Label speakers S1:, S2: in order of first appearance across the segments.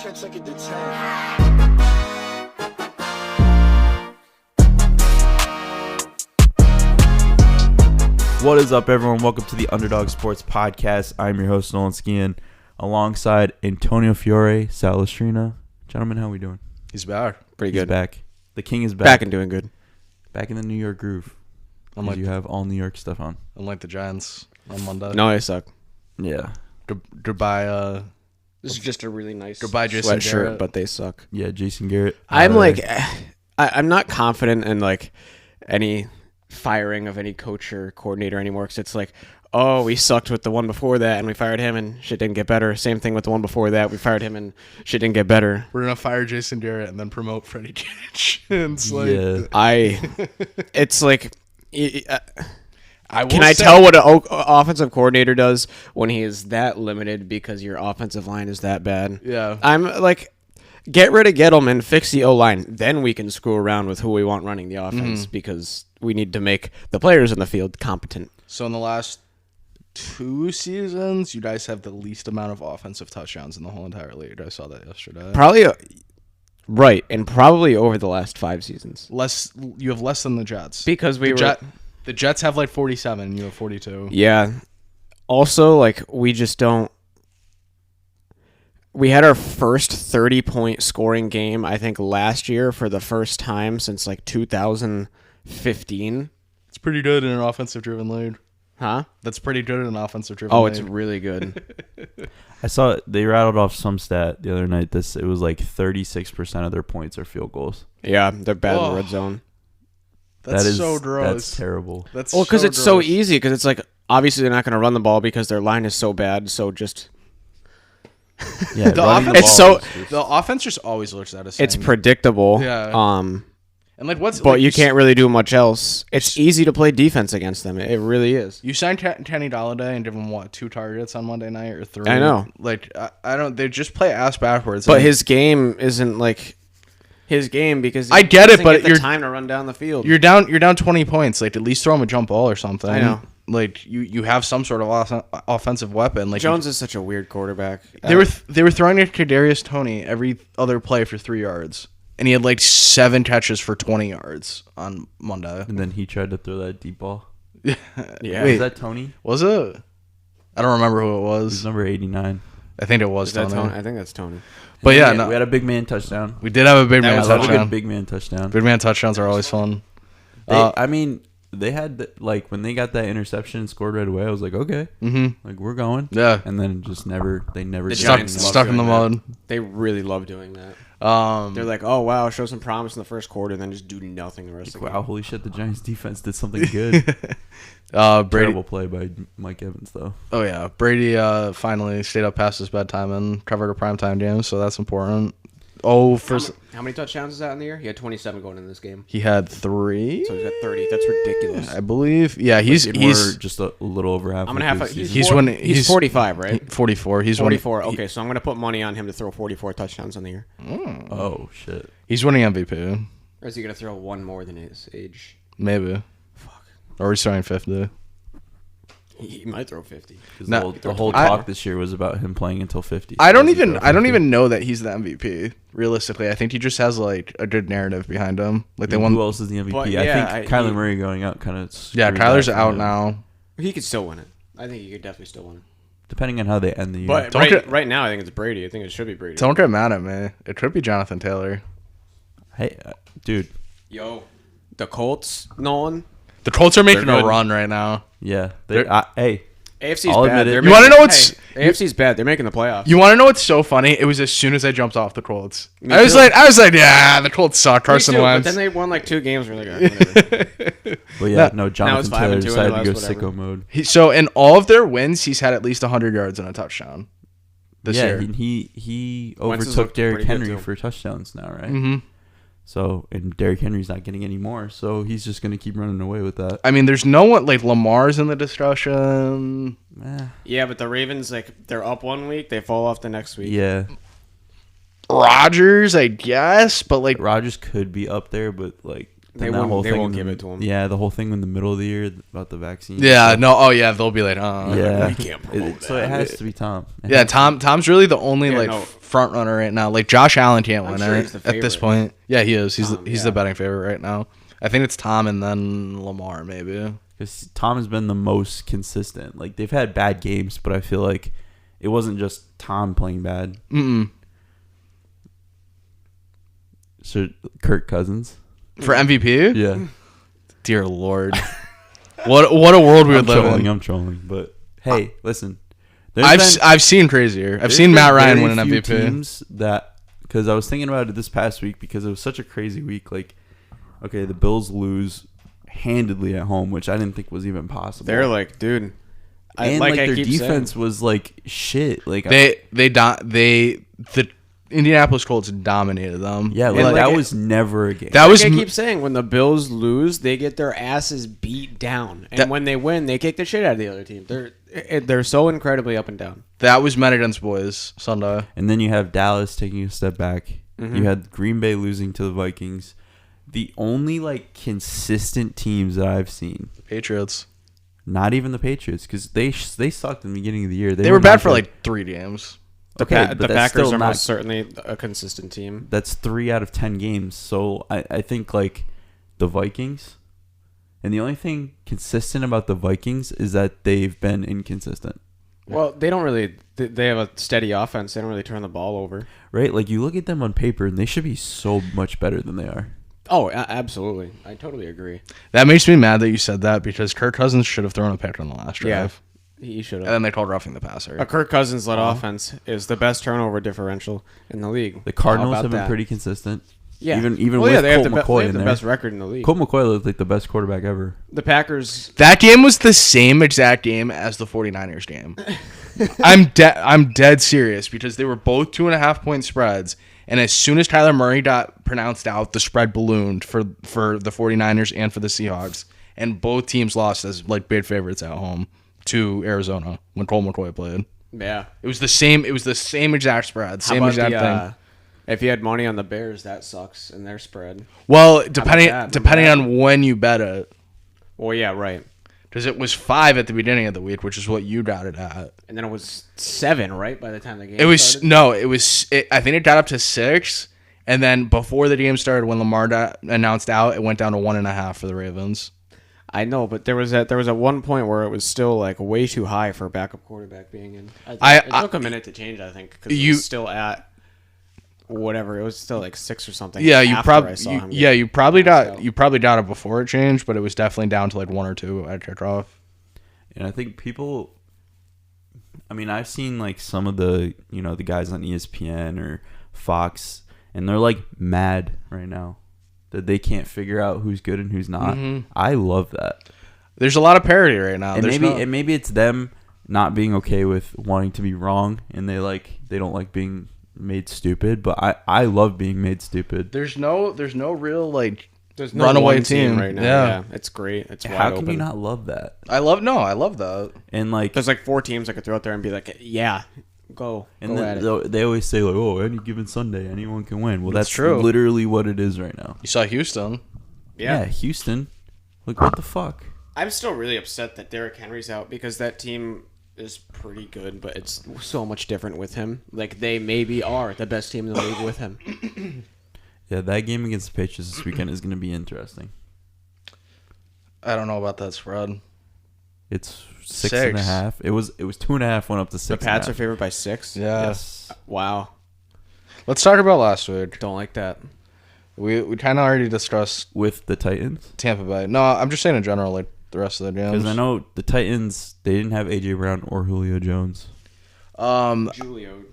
S1: can't take it to 10.
S2: What is up, everyone? Welcome to the Underdog Sports Podcast. I'm your host, Nolan Skian, alongside Antonio Fiore, Salestrina. Gentlemen, how are we doing?
S3: He's back.
S2: Pretty good. He's back. The king is back.
S4: Back and doing good.
S2: Back in the New York groove. Because you have all New York stuff on.
S3: Unlike the Giants on Monday.
S4: No, they suck.
S2: Yeah.
S3: Goodbye.
S4: This is just a really nice
S3: Goodbye, Jason
S4: sweatshirt,
S3: Garrett.
S4: but they suck.
S2: Yeah, Jason Garrett.
S4: I'm I'm not confident in like any firing of any coach or coordinator anymore because it's like, oh, we sucked with the one before that and we fired him and shit didn't get better. Same thing with the one before that. We fired him and shit didn't get better.
S3: We're gonna fire Jason Garrett and then promote Freddie Kitch. It's like,
S4: it's like.
S3: I
S4: tell what an offensive coordinator does when he is that limited because your offensive line is that bad?
S3: Yeah.
S4: I'm like, get rid of Gettleman, fix the O-line. Then we can screw around with who we want running the offense because we need to make the players in the field competent.
S3: So in the last 2 seasons, you guys have the least amount of offensive touchdowns in the whole entire league. I saw that yesterday.
S4: Probably, right, and probably over the last 5 seasons.
S3: You have less than the Jets.
S4: Because
S3: the Jets have like 47, and you have 42.
S4: Yeah. Also, like, we just don't. We had our first 30-point scoring game, I think, last year for the first time since like 2015.
S3: It's pretty good in an offensive-driven league.
S4: Huh?
S3: That's pretty good in an offensive-driven league.
S4: Oh, it's really good.
S2: I saw they rattled off some stat the other night. It was like 36% of their points are field goals.
S4: Yeah, they're bad in the red zone.
S3: That's so gross.
S2: That's terrible.
S4: Because it's so easy. Because it's like, obviously they're not going to run the ball because their line is so bad. So just...
S2: Yeah,
S3: the offense just always looks at us.
S4: It's predictable.
S3: Yeah.
S4: And like you can't really do much else. It's easy to play defense against them. It really is.
S3: You signed Kenny Golladay and give him 2 targets on Monday night or 3.
S4: I know.
S3: Like I don't. They just play ass backwards.
S4: But his game isn't like his game because
S3: I get it, but
S4: you're time to run down the field.
S3: You're down 20 points. Like at least throw him a jump ball or something.
S4: I know.
S3: Like you have some sort of offensive weapon. Like
S4: Jones is such a weird quarterback.
S3: They were throwing at Kadarius Toney every other play for 3 yards, and he had like 7 catches for 20 yards on Monday.
S2: And then he tried to throw that deep ball.
S3: Yeah.
S2: Wait, was that Tony?
S3: Was it? I don't remember who it was.
S2: It was number 89.
S3: I think it was Tony.
S4: I think that's Tony.
S3: But yeah,
S2: we had a big man touchdown.
S3: We did have a big man
S2: I love a
S3: touchdown.
S2: good big man touchdown.
S3: Big man touchdowns are always fun.
S2: They had when they got that interception and scored right away. I was like, okay, like we're going.
S3: Yeah,
S2: and then just never. They never
S3: stuck in the mud.
S4: They really love doing that. They're like, oh wow, show some promise in the first quarter, and then just do nothing the rest of the game.
S2: Wow, holy shit! The Giants defense did something good.
S3: Brady,
S2: terrible play by Mike Evans though.
S3: Oh yeah, Brady finally stayed up past his bedtime and covered a primetime game, so that's important. How
S4: many touchdowns is that in the year? He had 27 going in this game.
S3: He had 3.
S4: So he's got 30. That's ridiculous.
S3: I believe. Yeah, he's
S2: just a little over half.
S4: I'm gonna have.
S3: He's
S4: 45, right?
S3: 44. He's
S4: 44. Okay, so I'm gonna put money on him to throw 44 touchdowns on the year.
S2: Oh shit.
S3: He's winning MVP.
S4: Or is he gonna throw one more than his age?
S3: Maybe.
S4: Fuck.
S3: Or he's throwing 50.
S4: He might throw 50.
S2: The whole talk this year was about him playing until 50.
S3: I don't even know that he's the MVP. Realistically, I think he just has like a good narrative behind him. Like they won.
S2: Who else is the MVP?
S4: But,
S2: I think Kyler Murray going out kind of.
S3: Yeah, Kyler's out now.
S4: He could still win it. I think he could definitely still win it.
S2: Depending on how they end the year.
S4: But right now, I think it's Brady. I think it should be Brady.
S3: Don't get mad at me. It could be Jonathan Taylor.
S2: Hey, dude.
S4: Yo, the Colts, Nolan.
S3: The Colts are making a run right now.
S2: Yeah.
S4: AFC's
S2: I'll
S4: bad.
S2: admit it.
S3: You want to know what's
S4: AFC's bad? They're making the playoffs.
S3: You want to know what's so funny? It was as soon as I jumped off the Colts.
S4: I was
S3: like, yeah, the Colts suck. Carson Wentz.
S4: But then they won like 2 games. We're like, whatever.
S2: But yeah, Jonathan Taylor
S4: 5-2
S2: decided to go
S4: whatever.
S2: sicko mode.
S3: So in all of their wins, he's had at least 100 yards and a touchdown this year.
S2: He
S4: Wentz has
S2: overtook
S4: looked
S2: Derrick
S4: pretty good,
S2: Henry
S4: too.
S2: for touchdowns now, right?
S3: Mm-hmm.
S2: So, and Derrick Henry's not getting any more, so he's just going to keep running away with that.
S3: I mean, there's no one like Lamar's in the discussion.
S4: Yeah, but the Ravens, like, they're up one week, they fall off the next week.
S2: Yeah.
S3: Rodgers, I guess, but like
S2: Rodgers could be up there, but like
S4: They won't give it to him.
S2: Yeah, the whole thing in the middle of the year about the vaccine.
S3: Yeah, no, oh yeah, they'll be like,
S2: yeah,
S4: we can't promote that.
S2: So it has to be Tom.
S3: Yeah, Tom's really the only front runner right now. Like Josh Allen can't win
S4: sure
S3: it
S4: he's the
S3: at this
S4: favorite.
S3: point. Yeah, he is. He's
S4: Tom,
S3: he's
S4: yeah.
S3: the betting favorite right now. I think it's Tom and then Lamar maybe.
S2: Because Tom has been the most consistent. Like, they've had bad games, but I feel like it wasn't just Tom playing bad. So, Kirk Cousins.
S3: For MVP?
S2: Yeah.
S3: Dear Lord. What a world we would live in.
S2: I'm trolling. But, hey, listen.
S3: I've seen crazier. I've
S2: there's
S3: seen
S2: been
S3: Matt Ryan
S2: very
S3: win an
S2: few
S3: MVP.
S2: Teams that, because I was thinking about it this past week because it was such a crazy week. Like, okay, the Bills lose handedly at home, which I didn't think was even possible.
S4: They're like, dude.
S2: And
S4: like I
S2: their
S4: keep
S2: defense
S4: saying.
S2: was like shit. Like
S3: The Indianapolis Colts dominated them.
S2: yeah,
S4: And
S2: like
S4: like
S2: that
S4: it-
S2: was never a game.
S3: That was
S4: I keep saying, when the Bills lose, they get their asses beat down, and when they win, they kick the shit out of the other team. They're so incredibly up and down.
S3: that was men against boys Sunday.
S2: And then you have Dallas taking a step back. You had Green Bay losing to the Vikings. The only like consistent teams that I've seen,
S3: Patriots.
S2: not even the Patriots, because they sucked in the beginning of the year.
S3: They were
S2: not
S3: bad for
S2: good.
S3: like 3 games.
S2: Okay,
S4: The
S2: but that's
S4: Packers
S2: still
S4: are
S2: not.
S4: most certainly a consistent team.
S2: That's 3 out of 10 games. So I think like the Vikings, and the only thing consistent about the Vikings is that they've been inconsistent.
S4: Well, they don't really. They have a steady offense. They don't really turn the ball over.
S2: Right? Like, you look at them on paper, and they should be so much better than they are.
S4: Oh, absolutely. I totally agree.
S3: That makes me mad that you said that because Kirk Cousins should have thrown a pick on the last
S4: Yeah,
S3: drive.
S4: he should
S3: And
S4: have.
S3: then they called roughing the passer.
S4: A Kirk Cousins-led offense is the best turnover differential in the league.
S2: The Cardinals
S4: How about
S2: have been
S4: that?
S2: pretty consistent.
S4: Yeah,
S2: Even
S4: well,
S2: with
S4: they have
S2: Colt
S4: the
S2: McCoy
S4: they have
S2: in
S4: the
S2: there.
S4: best record in the league.
S2: Colt McCoy looked like the best quarterback ever.
S4: The Packers.
S3: That game was the same exact game as the 49ers game. I'm dead serious because they were both 2.5-point spreads. And as soon as Kyler Murray got pronounced out, the spread ballooned for the 49ers and for the Seahawks. And both teams lost as like big favorites at home to Arizona when Colt McCoy played.
S4: Yeah.
S3: It was the same exact spread. Same
S4: How about
S3: exact
S4: the,
S3: thing.
S4: if you had money on the Bears, that sucks in their spread.
S3: Well,
S4: that?
S3: depending on when you bet it.
S4: Well, yeah, right.
S3: Because it was 5 at the beginning of the week, which is what you got it at.
S4: And then it was 7, right, by the time the game
S3: It was
S4: started?
S3: no, it was. I think it got up to 6, and then before the game started, when Lamar announced out, it went down to 1.5 for the Ravens.
S4: I know, but there was at one point where it was still like way too high for a backup quarterback being in. It took a minute to change, I think, because it was still at whatever. It was still like 6 or something.
S3: Yeah, you
S4: probably
S3: probably got it before it changed, but it was definitely down to like 1 or 2 at kickoff.
S2: And I think people, I mean, I've seen like some of the, the guys on ESPN or Fox, and they're like mad right now that they can't figure out who's good and who's not. I love that.
S3: There's a lot of parity right now.
S2: And maybe it's them not being okay with wanting to be wrong, and they don't like being made stupid. But I love being made stupid.
S3: there's no real like
S4: There's no
S3: runaway
S4: one
S3: team
S4: right now.
S3: Yeah.
S4: Yeah, it's great. It's wide
S2: How can
S4: open.
S2: you not love that?
S3: I love that.
S2: And like,
S4: There's like 4 teams I could throw out there and be like, yeah, go
S2: and
S4: at
S2: then
S4: it.
S2: they always say like, oh, any given Sunday, anyone can win. Well, that's
S3: true.
S2: literally what it is right now.
S3: You saw Houston.
S2: Yeah, Houston. Like, what the fuck?
S4: I'm still really upset that Derrick Henry's out because that team is pretty good, but it's so much different with him. Like, they maybe are the best team in the league with him.
S2: Yeah, that game against the Patriots this weekend is going to be interesting.
S3: I don't know about that spread.
S2: It's 6.5. It was 2.5. Went up to 6.
S4: The Pats are favored by 6.
S3: Yeah.
S2: Yes.
S4: Wow.
S3: Let's talk about last week.
S4: Don't like that.
S3: We kind of already discussed
S2: With the Titans,
S3: Tampa Bay. No, I'm just saying in general, like the rest of the games.
S2: because I know the Titans, they didn't have AJ Brown or Julio Jones.
S4: Julio.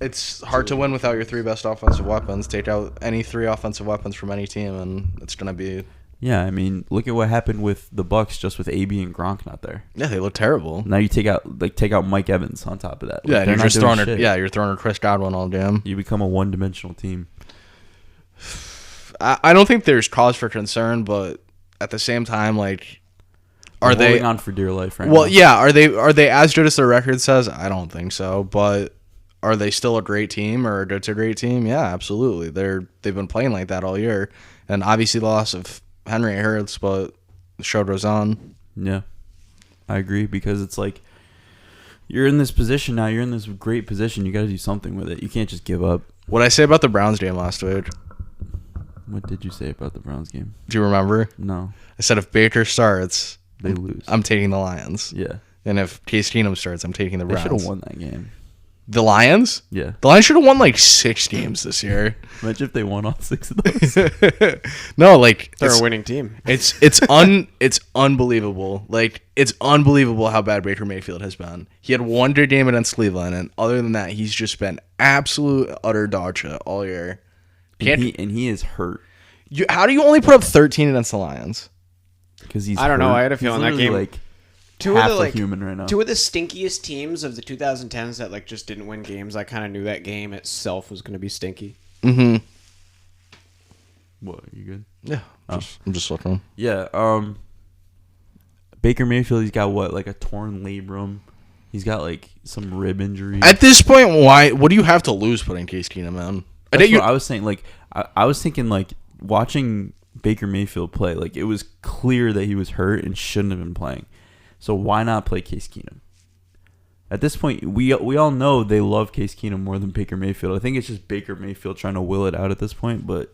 S3: It's hard to win without your 3 best offensive weapons. Take out any 3 offensive weapons from any team, and it's gonna be.
S2: Yeah, I mean, look at what happened with the Bucks just with AB and Gronk not there.
S3: Yeah, they look terrible.
S2: Now you take out Mike Evans on top of that. Like,
S3: Yeah, and
S2: they're
S3: you're
S2: not
S3: just
S2: doing
S3: throwing
S2: shit.
S3: it. Yeah, you're throwing a Chris Godwin all game.
S2: You become a one-dimensional team.
S3: I don't think there's cause for concern, but at the same time, like, are
S2: They're
S3: they
S2: holding on for dear life right
S3: Well,
S2: now?
S3: yeah, are they as good as their record says? I don't think so, but are they still a great team or it's a great team? Yeah, absolutely. They've been playing like that all year, and obviously the loss of Henry hurts, but the show goes on.
S2: Yeah, I agree, because it's like you're in this position now. You're in this great position. You got to do something with it. You can't just give up.
S3: What I say about the Browns game last week?
S2: What did you say about the Browns game?
S3: Do you remember?
S2: No.
S3: I said if Baker starts,
S2: They lose.
S3: I'm taking the Lions.
S2: Yeah.
S3: And if Case Keenum starts, I'm taking the
S2: They
S3: Browns.
S2: should have won that game.
S3: The Lions?
S2: Yeah.
S3: The Lions should have won like 6 games this year.
S2: Imagine if they won all 6 of those.
S3: No, like
S4: They're
S3: it's,
S4: a winning team.
S3: it's unbelievable. Like it's unbelievable how bad Baker Mayfield has been. He had one good game against Cleveland, and other than that, he's just been absolute utter dog shit all year.
S2: and he is hurt.
S3: How do you only put up 13 against the Lions?
S2: Because he's
S4: I don't know.
S2: hurt.
S4: I had a
S2: He's
S4: feeling that
S2: literally,
S4: game-
S2: like
S4: Two
S2: half
S4: of the
S2: a human right now.
S4: Two of the stinkiest teams of the 2010s that like just didn't win games. I kind of knew that game itself was going to be stinky.
S3: Mm-hmm.
S2: What, you good?
S3: Yeah. I'm just looking.
S2: Yeah. Baker Mayfield, he's got what, like a torn labrum. He's got like some rib injury.
S3: At this point, what do you have to lose putting Case Keenum in?
S2: That's what I was saying. Like I was thinking, like watching Baker Mayfield play, like it was clear that he was hurt and shouldn't have been playing. So why not play Case Keenum? At this point, we all know they love Case Keenum more than Baker Mayfield. I think it's just Baker Mayfield trying to will it out at this point, but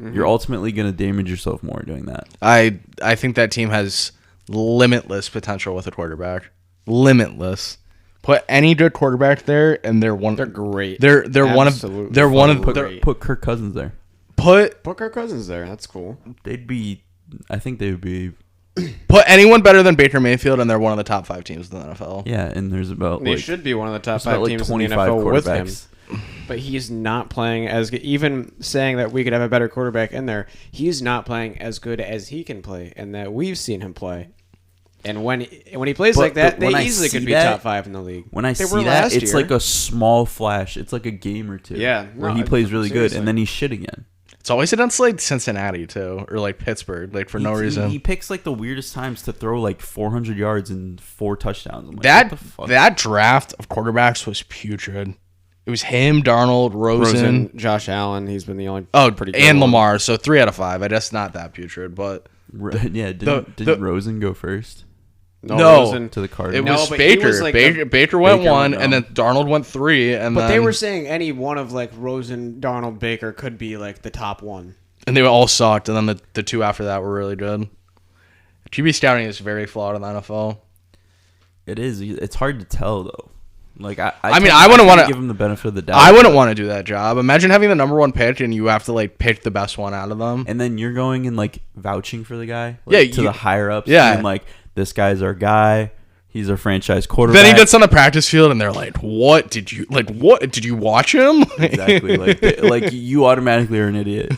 S2: you're ultimately going to damage yourself more doing that.
S3: I think that team has limitless potential with a quarterback. Limitless. Put any good quarterback there, and they're
S4: great.
S3: They're one of
S4: Absolutely
S3: they're one of
S4: fucking
S2: Put Kirk Cousins there.
S3: put
S4: Kirk Cousins there. That's cool.
S2: I think they would be.
S3: put anyone better than Baker Mayfield, and they're one of the top 5 teams in the NFL.
S2: Yeah, and there's about
S4: They
S2: like,
S4: should be one of the top
S2: there's about,
S4: 5
S2: like,
S4: teams in the
S2: 25
S4: NFL with him.
S2: quarterbacks.
S4: But he's not playing as good. Even saying that we could have a better quarterback in there, he's not playing as good as he can play, and that we've seen him play. And when he plays like that,
S2: but when
S4: they
S2: I
S4: easily
S2: see
S4: could be
S2: that-
S4: top 5 in the league.
S2: When I
S4: They
S2: see
S4: were
S2: that,
S4: last
S2: it's
S4: year.
S2: like a small flash. It's like a game or two.
S4: Yeah,
S2: where
S4: no,
S2: he plays really
S4: seriously.
S2: good, and then he's shit again.
S3: It's always against like Cincinnati too, or like Pittsburgh, like for no reason.
S2: He picks like the weirdest times to throw like 400 yards and 4 touchdowns. I'm like, what the fuck?
S3: That draft of quarterbacks was putrid. It was him, Darnold, Rosen.
S4: Josh Allen. He's been the only
S3: Pretty
S4: good
S3: and
S4: one.
S3: Lamar. So 3 out of 5. I guess not that putrid, but
S2: Yeah, didn't Rosen go first
S3: No.
S4: Rosen.
S2: to the
S3: it
S2: Cardinals?
S4: No,
S3: was
S4: but he
S3: Baker.
S4: was like
S3: Baker went
S2: Baker
S3: 1,
S2: went
S3: and then
S2: down.
S3: Darnold went 3, and
S4: But
S3: then
S4: they were saying any one of like Rosen, Darnold, Baker could be like the top one.
S3: and they all sucked, and then the 2 after that were really good. QB scouting is very flawed in the NFL.
S2: It is. It's hard to tell though. Like I
S3: wouldn't want to
S2: give him the benefit of the doubt.
S3: I wouldn't want to do that job. Imagine having the number 1 pick and you have to like pick the best one out of them.
S2: And then you're going and like vouching for the guy,
S3: Yeah,
S2: to the higher ups.
S3: Yeah.
S2: and like this guy's our guy. He's our franchise quarterback.
S3: Then he gets on the practice field and they're like, "What did you watch him?"
S2: Exactly. Like you automatically are an idiot.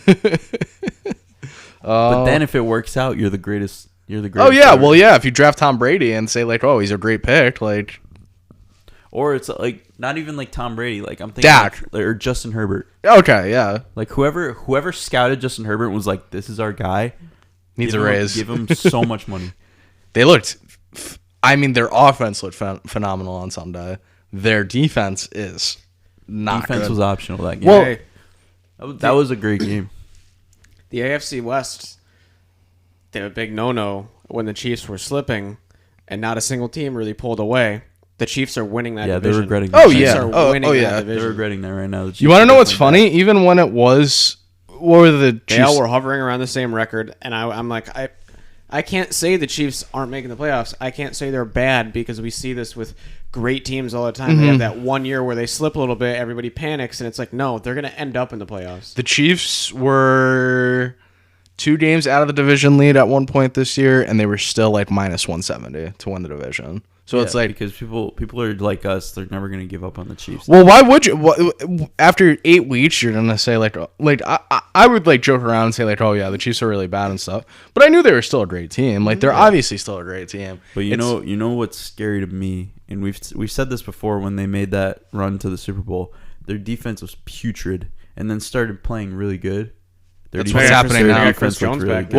S2: But then if it works out, you're the greatest. You're the greatest.
S3: Oh yeah,
S2: ever.
S3: well yeah. If you draft Tom Brady and say like, "Oh, he's a great pick," like
S2: Or it's like not even like Tom Brady. Like I'm thinking
S3: Dak.
S2: or Justin Herbert.
S3: okay, yeah,
S2: Like whoever scouted Justin Herbert was like, this is our guy.
S3: needs
S2: Give
S3: a
S2: him-
S3: raise.
S2: Give him so much money.
S3: They looked. I mean, their offense looked phenomenal on Sunday. Their defense is not
S2: Defense
S3: good.
S2: was optional that game.
S3: Well-
S4: Hey,
S2: that was a great game.
S4: the AFC West, they had a big no-no when the Chiefs were slipping, and not a single team really pulled away. The Chiefs are winning that
S2: Yeah, they're
S4: division.
S2: regretting.
S3: Oh,
S2: that.
S3: yeah.
S4: Chiefs are
S3: Oh,
S4: winning
S3: yeah.
S4: that
S2: They're
S4: division.
S2: regretting that right now. The
S3: You want to
S2: Chiefs
S3: know
S2: are
S3: what's
S2: definitely
S3: funny? Even when it was, what were the
S4: They
S3: Chiefs?
S4: all were hovering around the same record, and I'm like, I can't say the Chiefs aren't making the playoffs. I can't say they're bad because we see this with great teams all the time. They have that one year where they slip a little bit, everybody panics, and it's like, no, they're going to end up in the playoffs.
S3: The Chiefs were 2 games out of the division lead at one point this year, and they were still like minus 170 to win the division. So
S2: Yeah,
S3: it's like,
S2: because people are like us. They're never going to give up on the Chiefs.
S3: well, why would you? After 8 weeks, you're gonna say like I would like joke around and say like, oh yeah, the Chiefs are really bad and stuff. But I knew they were still a great team. Like they're obviously still a great team.
S2: But you know what's scary to me, and we've said this before when they made that run to the Super Bowl. Their defense was putrid, and then started playing really good. Their
S3: That's
S2: defense-
S3: what's happening
S2: their
S3: now.
S2: defense
S4: Chris
S2: looked
S4: Jones
S2: really
S4: back
S2: good.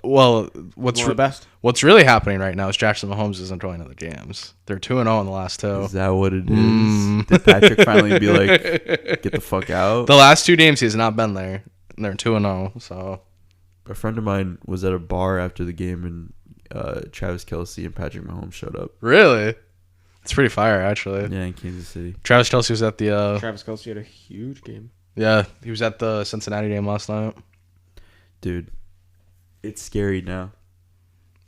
S3: Well, what's
S4: One of the best.
S3: what's really happening right now is Jackson Mahomes isn't going to the games. They're 2-0 in the last 2.
S2: Is that what it is? Did Patrick finally be like, get the fuck out?
S3: The last 2 games he's not been there. And they're 2-0. So
S2: A friend of mine was at a bar after the game, and Travis Kelce and Patrick Mahomes showed up.
S3: really, It's pretty fire, actually.
S2: Yeah, in Kansas City.
S3: Travis Kelce was at the
S4: Travis Kelce had a huge game.
S3: yeah, he was at the Cincinnati game last night.
S2: Dude, it's scary now.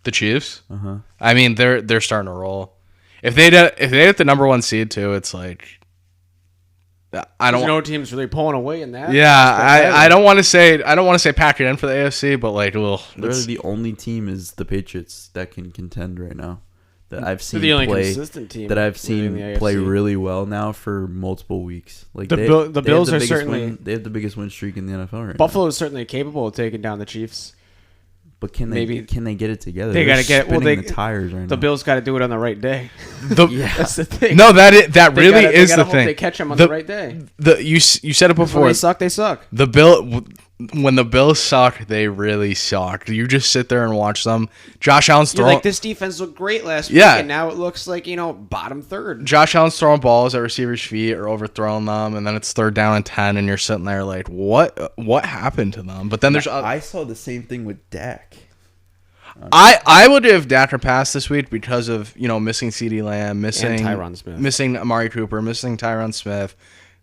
S3: The Chiefs.
S2: Uh-huh.
S3: I mean, they're starting to roll. If they hit the number 1 seed too, it's like I don't.
S4: There's no team's really pulling away in that.
S3: Yeah, I don't want to say pack it in for the AFC, but like, well,
S2: Literally the only team is the Patriots that can contend right now. That I've seen
S4: the only
S2: play.
S4: consistent team
S2: That I've
S4: within
S2: seen
S4: the
S2: play
S4: AFC.
S2: really well now for multiple weeks. Like
S4: The
S2: they
S4: Bills
S2: have
S4: are
S2: the biggest
S4: certainly-
S2: they have the biggest win streak in the NFL right
S4: Buffalo is certainly capable of taking down the Chiefs.
S2: now. But can they get it together?
S4: They
S2: They're
S4: gotta get- well,
S2: spinning
S4: they-
S2: the tires right
S4: The
S2: now.
S4: Bills got to do it on the right day. That's the thing.
S3: no, that
S4: They
S3: really
S4: gotta-
S3: is
S4: they gotta
S3: the
S4: hope
S3: thing.
S4: They catch them on the right day.
S3: You said it
S4: When
S3: before.
S4: they suck, they suck.
S3: When the Bills suck, they really suck. You just sit there and watch them. Josh Allen's
S4: You're
S3: throwing.
S4: like, this defense looked great last week,
S3: Yeah.
S4: and now it looks like, bottom third.
S3: Josh Allen's throwing balls at receivers' feet or overthrowing them, and then it's 3rd down and 10, and you're sitting there like, what happened to them? But then there's
S2: I saw the same thing with Dak.
S3: I would give Dak a pass this week because of missing CeeDee Lamb, missing
S4: Tyron Smith.
S3: missing Amari Cooper, missing Tyron Smith.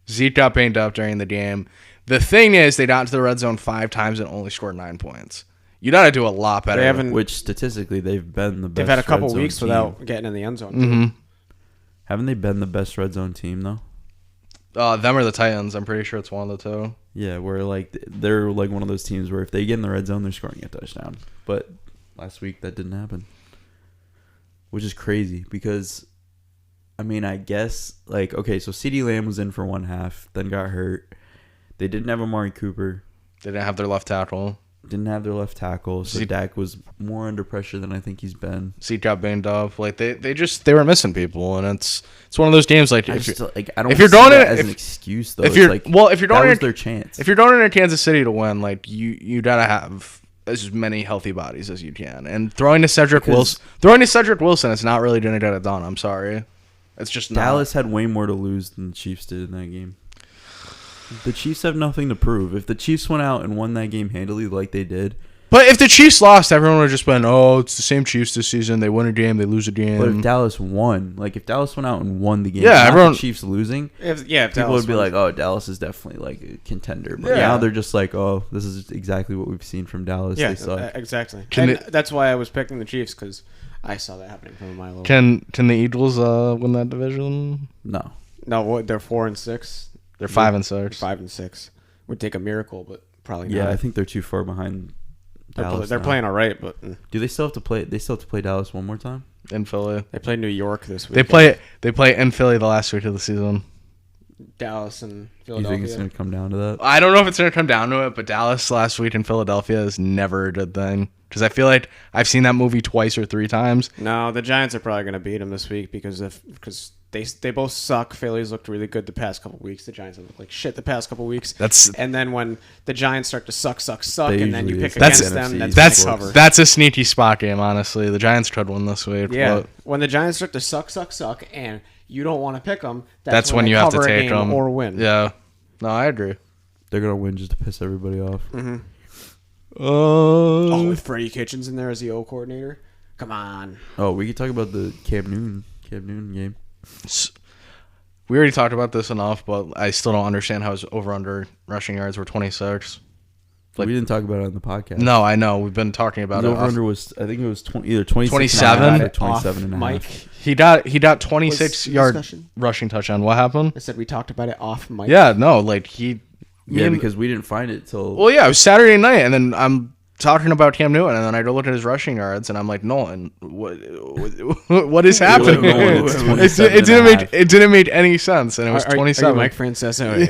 S3: Zeke got banged up during the game. The thing is, they got into the red zone 5 times and only scored 9 points. You got to do a lot better.
S4: They haven't.
S2: Which statistically they've been the best.
S4: They've had a couple
S2: red zone
S4: weeks
S2: team.
S4: without getting in the end zone.
S3: Mm-hmm.
S2: Haven't they been the best red zone team though?
S3: Them or the Titans. I'm pretty sure it's one of the two.
S2: Yeah, where like they're like one of those teams where if they get in the red zone, they're scoring a touchdown. But last week that didn't happen, which is crazy because, I mean, I guess like okay, so CeeDee Lamb was in for 1 half, then got hurt. They didn't have Amari Cooper.
S3: They didn't have their left tackle.
S2: Didn't have their left tackle, so Dak was more under pressure than I think he's been.
S3: Zeke got banged up. Like they were missing people, and it's one of those games. Like
S2: I
S3: if
S2: just
S3: you're,
S2: like I don't
S3: if you're
S2: see
S3: going
S2: that
S3: in-
S2: as
S3: if-
S2: an excuse though.
S3: if
S2: It's
S3: you're
S2: like,
S3: if you're
S2: that
S3: going
S2: was
S3: in,
S2: their chance.
S3: if you're going into Kansas City to win, like you gotta have as many healthy bodies as you can. And throwing to Cedric Wilson, it's not really gonna get it done. I'm sorry, it's just not.
S2: Dallas had way more to lose than the Chiefs did in that game. The Chiefs have nothing to prove. If the Chiefs went out and won that game handily like they did,
S3: But if the Chiefs lost, everyone would have just been, oh, it's the same Chiefs this season. They win a game, they lose a game.
S2: but if Dallas won, like if Dallas went out and won the game,
S3: Yeah,
S2: not
S3: everyone-
S2: the Chiefs losing,
S4: If
S2: people
S4: Dallas
S2: would be
S4: wins.
S2: like, "Oh, Dallas is definitely like a contender." But
S3: Yeah.
S2: now they're just like, "Oh, this is exactly what we've seen from Dallas.
S4: yeah,
S2: They suck."
S4: exactly.
S3: Can
S4: And
S3: they-
S4: that's why I was picking the Chiefs, because I saw that happening from a mile away.
S3: Can the Eagles win that division?
S2: No,
S4: No, they're 4-6.
S3: They're 5-6.
S4: 5-6 would take a miracle, but probably
S2: yeah,
S4: not.
S2: I think they're too far behind Dallas.
S4: They're
S2: now.
S4: playing all right, but
S2: Do they still have to play? They still have to play Dallas one more time.
S3: In Philly.
S4: they play New York this week.
S3: They play in Philly the last week of the season.
S4: Dallas and
S2: You
S4: Philadelphia.
S2: think it's going to come down to that?
S3: I don't know if it's going to come down to it, but Dallas last week in Philadelphia is never a good thing. Because I feel like I've seen that movie twice or 3 times.
S4: No, the Giants are probably going to beat them this week because they both suck. Philly's looked really good the past couple weeks. The Giants have looked like shit the past couple weeks. And then when the Giants start to suck,
S2: They
S4: and then you
S2: usually
S4: pick
S2: is.
S4: against
S2: That's-
S4: them, that's
S3: That's
S4: when they cover.
S3: that's a sneaky spot game, honestly. The Giants could win this week.
S4: Yeah,
S3: but
S4: when the Giants start to suck, and you don't want to pick them,
S3: that's when
S4: they
S3: you have to
S4: cover a
S3: take
S4: game
S3: them.
S4: or win.
S3: Yeah. No, I agree.
S2: They're going to win just to piss everybody off.
S4: Oh, with Freddie Kitchens in there as the O coordinator. Come on.
S2: Oh, we could talk about the Cam Newton game.
S3: We already talked about this enough, but I still don't understand how his over-under rushing yards were 26.
S2: We didn't talk about it on the podcast.
S3: No, I know. We've been talking about
S2: His
S3: it.
S2: over-under was, I think it was either 26
S3: 27?
S2: and a half or
S4: Off
S2: 27 and a
S4: Mike.
S2: half.
S3: He got 26
S4: Was
S3: yard
S4: discussion?
S3: rushing touchdown. What happened?
S4: I said we talked about it off mic.
S3: Yeah, no, like he.
S2: Yeah,
S3: me and-
S2: because we didn't find it till...
S3: Well, yeah, it was Saturday night, and then I'm talking about Cam Newton, and then I go look at his rushing yards, and I'm like, Nolan, what is happening?
S2: Nolan, it's
S3: it
S2: 27
S3: didn't
S2: and a
S3: make
S2: half.
S3: it didn't make any sense, and it was
S4: Are you
S3: 27.
S4: Mike Francesa?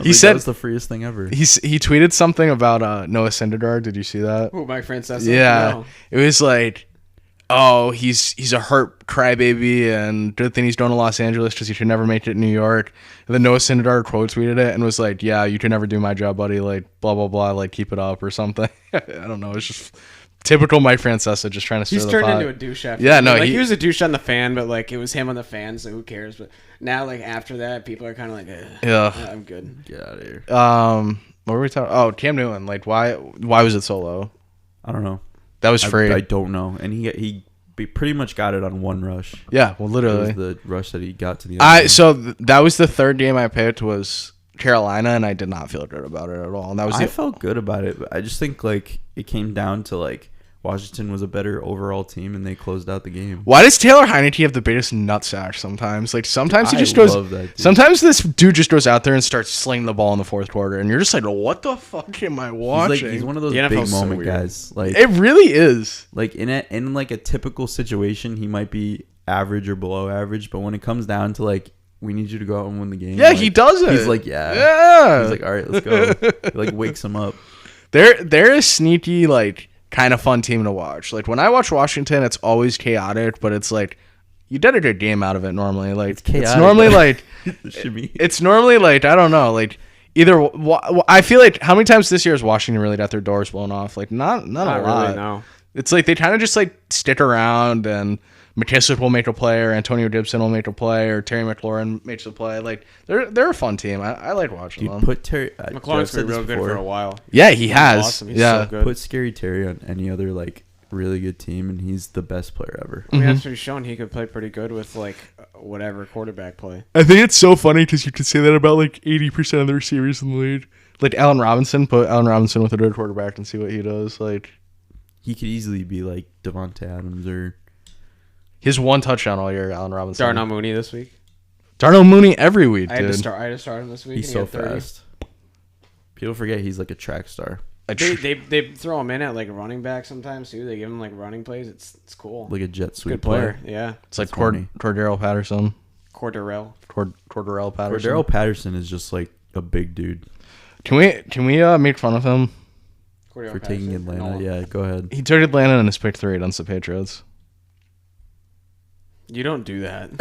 S2: He
S3: said-
S2: that was the freest thing ever.
S3: He tweeted something about Noah Syndergaard. Did you see that?
S4: Who, Mike Francesa?
S3: Yeah,
S4: No.
S3: it was like, oh, he's a hurt crybaby, and good thing he's going to Los Angeles because he should never make it in New York. And then Noah Syndergaard quote tweeted it and was like, yeah, you can never do my job, buddy. Like blah blah blah. Like keep it up or something. I don't know. It's just typical Mike Francesa just trying to stir
S4: He's
S3: the
S4: turned
S3: pot.
S4: into a douche after.
S3: Yeah, no,
S4: like,
S3: he-
S4: he was a douche on the fan, but like it was him on the fan, so who cares? But now, like after that, people are kind of like,
S3: Yeah.
S2: Oh,
S4: I'm good.
S2: Get out of here.
S3: What were we talking? Oh, Cam Newton. Like why was it so low?
S2: I don't know.
S3: That was free.
S2: I don't know. And he pretty much got it on one rush.
S3: Yeah, well,
S2: It
S3: literally.
S2: was the rush that he got to the end zone.
S3: That was the third game I picked was Carolina, and I did not feel good about it at all. And that was
S2: I felt good about it, but I just think like it came down to like Washington was a better overall team, and they closed out the game.
S3: Why does Taylor Heineke have the biggest nutsack sometimes? Like sometimes he
S2: I
S3: just goes.
S2: love that dude.
S3: Sometimes this dude just goes out there and starts slinging the ball in the fourth quarter, and you're just like, "What the fuck am I watching?"
S2: He's one of those
S4: The
S2: big
S4: NFL's so
S2: moment
S4: weird.
S2: guys. Like
S3: It really is.
S2: like in like a typical situation, he might be average or below average, but when it comes down to like we need you to go out and win the game,
S3: Yeah,
S2: like,
S3: he does it.
S2: He's like, yeah.
S3: Yeah.
S2: He's like, all right, let's go. He like wakes him up.
S3: They're a sneaky, like, kind of fun team to watch. Like when I watch Washington, it's always chaotic, but it's like you get a good game out of it normally. Like it's
S2: chaotic,
S3: normally
S2: but-
S3: like
S2: Shimmy.
S3: it's normally like I don't know, like either I feel like how many times this year has Washington really got their doors blown off? Like not a
S4: Not
S3: lot.
S4: really, no.
S3: It's like they kind of just like stick around, and McKissick will make a play, or Antonio Gibson will make a play, or Terry McLaurin makes a play. Like they're a fun team. I like watching them.
S2: Dude, put Terry.
S4: McLaurin's been real good for a while.
S3: Yeah, he has.
S4: Awesome. He's
S3: Yeah.
S4: so good.
S2: Put Scary Terry on any other like really good team, and he's the best player ever.
S4: I mean, that's what he's shown. He could play pretty good with like whatever quarterback play.
S3: I think it's so funny because you could say that about like 80% of the receivers in the league. Like Allen Robinson, put Allen Robinson with a good quarterback and see what he does. Like
S2: He could easily be like Devontae Adams or
S3: his one touchdown all year, Allen Robinson.
S4: Darnell Mooney this week.
S3: Darnell Mooney every week,
S4: I had
S3: dude.
S4: to start him this week.
S2: he's
S4: and he
S2: so
S4: had 30.
S2: fast. People forget he's like a track star,
S4: They throw him in at like running back sometimes too. They give him like running plays. It's cool.
S2: like a jet sweep
S4: Good player. Yeah.
S3: It's like
S2: That's funny.
S3: Cordero Patterson.
S4: Cordero.
S3: Cordero Patterson.
S2: Cordero Patterson is just like a big dude
S3: Can we make fun of him?
S4: Cordero
S2: for taking
S4: Patterson.
S2: Atlanta.
S4: No.
S2: Yeah, go ahead.
S3: He took Atlanta in his pick 3 against the Patriots.
S4: You don't do that.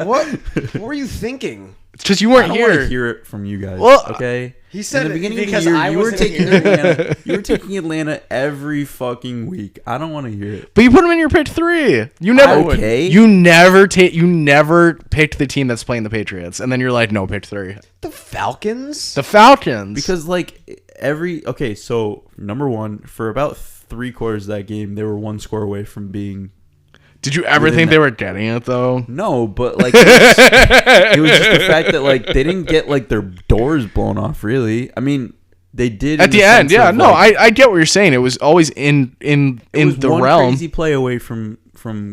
S4: What were you thinking?
S3: It's because you
S2: I
S3: weren't
S2: don't want to
S3: here.
S2: hear it from you guys.
S3: Well,
S2: okay.
S4: He said
S2: in the beginning of the
S4: because
S2: year,
S4: I
S2: you were
S4: wasn't
S2: taking
S4: here.
S2: Atlanta. You were taking Atlanta every fucking week. I don't want to hear it.
S3: But you put him in your pick 3. You never.
S2: Okay.
S3: You never picked the team that's playing the Patriots, and then you're like, no, pick 3.
S4: The Falcons?
S3: The Falcons.
S2: Because like so number one, for about 3/4 of that game, they were one score away from being
S3: did you ever
S2: within
S3: think they
S2: that-
S3: were getting it though?
S2: no, but like it was just the fact that like they didn't get like their doors blown off. Really, I mean, they did
S3: At
S2: in
S3: the end,
S2: sense
S3: yeah.
S2: of,
S3: No,
S2: like,
S3: I get what you're saying. It was always in
S2: it was
S3: the
S2: one
S3: realm.
S2: crazy play away from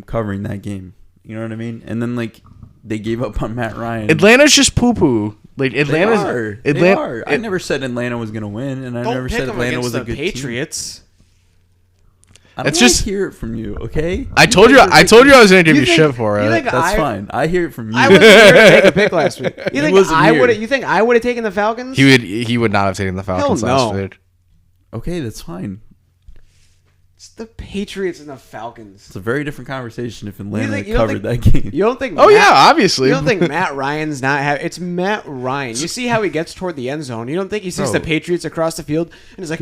S2: covering that game. You know what I mean? And then like they gave up on Matt Ryan.
S3: Atlanta's just poo poo. Like
S2: They
S3: Atlanta's.
S2: are.
S3: Atlanta.
S2: They are. I never said Atlanta was gonna win, and I
S4: Don't
S2: never
S4: pick
S2: said
S4: them
S2: Atlanta
S4: against
S2: was a
S4: the
S2: good
S4: Patriots.
S2: team. I don't
S3: It's
S2: wanna
S3: just-
S2: hear it from you, okay?
S3: I told you. I told you I was gonna give you
S4: think-
S3: shit for
S4: you
S3: it.
S4: think
S2: That's fine. I hear it from you.
S4: I wasn't here to take a pick last week. You think
S2: wasn't
S4: I
S2: here.
S4: would? You think I would have taken the Falcons?
S3: He would not have taken the Falcons
S4: Hell
S3: last
S4: no.
S3: week.
S2: Okay, that's fine.
S4: It's the Patriots and the Falcons.
S2: It's a very different conversation if Atlanta
S4: you don't
S2: covered
S4: think-
S2: that game.
S4: You don't think?
S3: Oh yeah, obviously.
S4: You don't think Matt Ryan's not have? It's Matt Ryan. You see how he gets toward the end zone. You don't think he sees
S2: Bro.
S4: the Patriots across the field and he's like,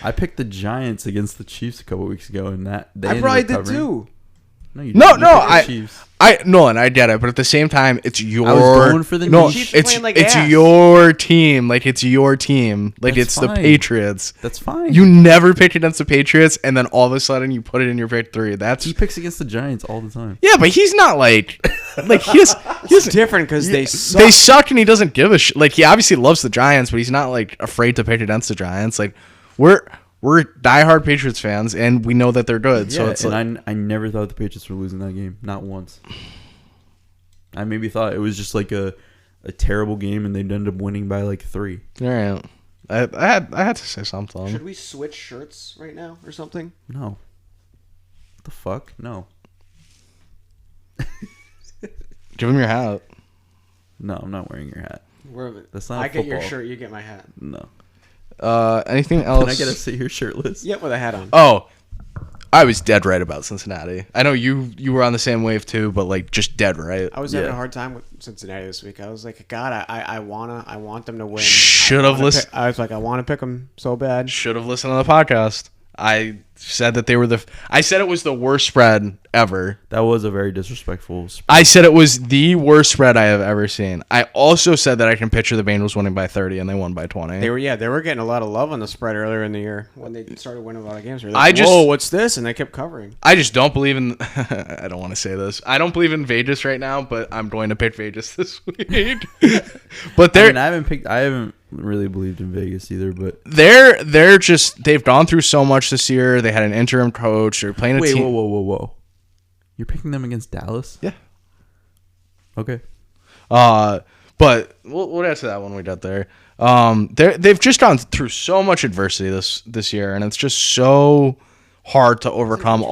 S2: I picked the Giants against the Chiefs a couple weeks ago, and that they
S4: I
S2: ended
S4: probably
S2: up
S4: did
S2: covering.
S4: too.
S2: No, you
S3: No,
S2: didn't. You
S3: no,
S2: picked the
S3: I-
S2: Chiefs.
S3: Nolan, I get it, but at the same time, it's your.
S2: I was going for the
S3: no,
S2: niche.
S4: Chiefs
S3: it's
S4: playing like
S3: it's
S4: ass.
S3: your team. Like it's your team. Like
S2: That's
S3: it's the
S2: fine.
S3: Patriots.
S2: That's fine.
S3: You never picked against the Patriots, and then all of a sudden you put it in your pick 3. That's
S2: he picks against the Giants all the time.
S3: yeah, but he's not like he's
S4: It's different because they suck.
S3: they suck, and he doesn't give a shit. Like he obviously loves the Giants, but he's not like afraid to pick against the Giants. Like we're diehard Patriots fans, and we know that they're good. So
S2: Yeah,
S3: it's
S2: and
S3: like,
S2: I never thought the Patriots were losing that game, not once. I maybe thought it was just like a terrible game, and they'd end up winning by like 3.
S3: all right. I had to say something.
S4: Should we switch shirts right now or something?
S2: No. What the fuck? No.
S3: Give him your hat.
S2: No, I'm not wearing your hat. That's not
S4: I get your
S2: football.
S4: shirt, you get my hat.
S2: No.
S3: Anything else?
S2: Can I get to sit here shirtless?
S4: Yep, with a hat on.
S3: Oh, I was dead right about Cincinnati. I know you were on the same wave too, but like just dead right.
S4: I was having
S2: Yeah.
S4: a hard time with Cincinnati this week. I was like, God, I want them to win.
S3: Should have listened.
S4: I was like, I want to pick them so bad.
S3: Should have listened to the podcast. I said that they were I said it was the worst spread ever.
S2: That was a very disrespectful spread.
S3: I said it was the worst spread I have ever seen. I also said that I can picture the Bengals winning by 30, and they won by 20.
S4: They were getting a lot of love on the spread earlier in the year when they started winning a lot of games. They were like, whoa, what's this? And they kept covering.
S3: I just don't believe in. I don't want to say this. I don't believe in Vegas right now, but I'm going to pick Vegas this week. But
S2: I haven't really believed in Vegas either, but
S3: they've gone through so much this year. They had an interim coach. They're playing a team.
S2: Whoa. You're picking them against Dallas?
S3: Yeah.
S2: Okay.
S3: But we'll answer that when we get there. They've just gone through so much adversity this year, and it's just so hard to overcome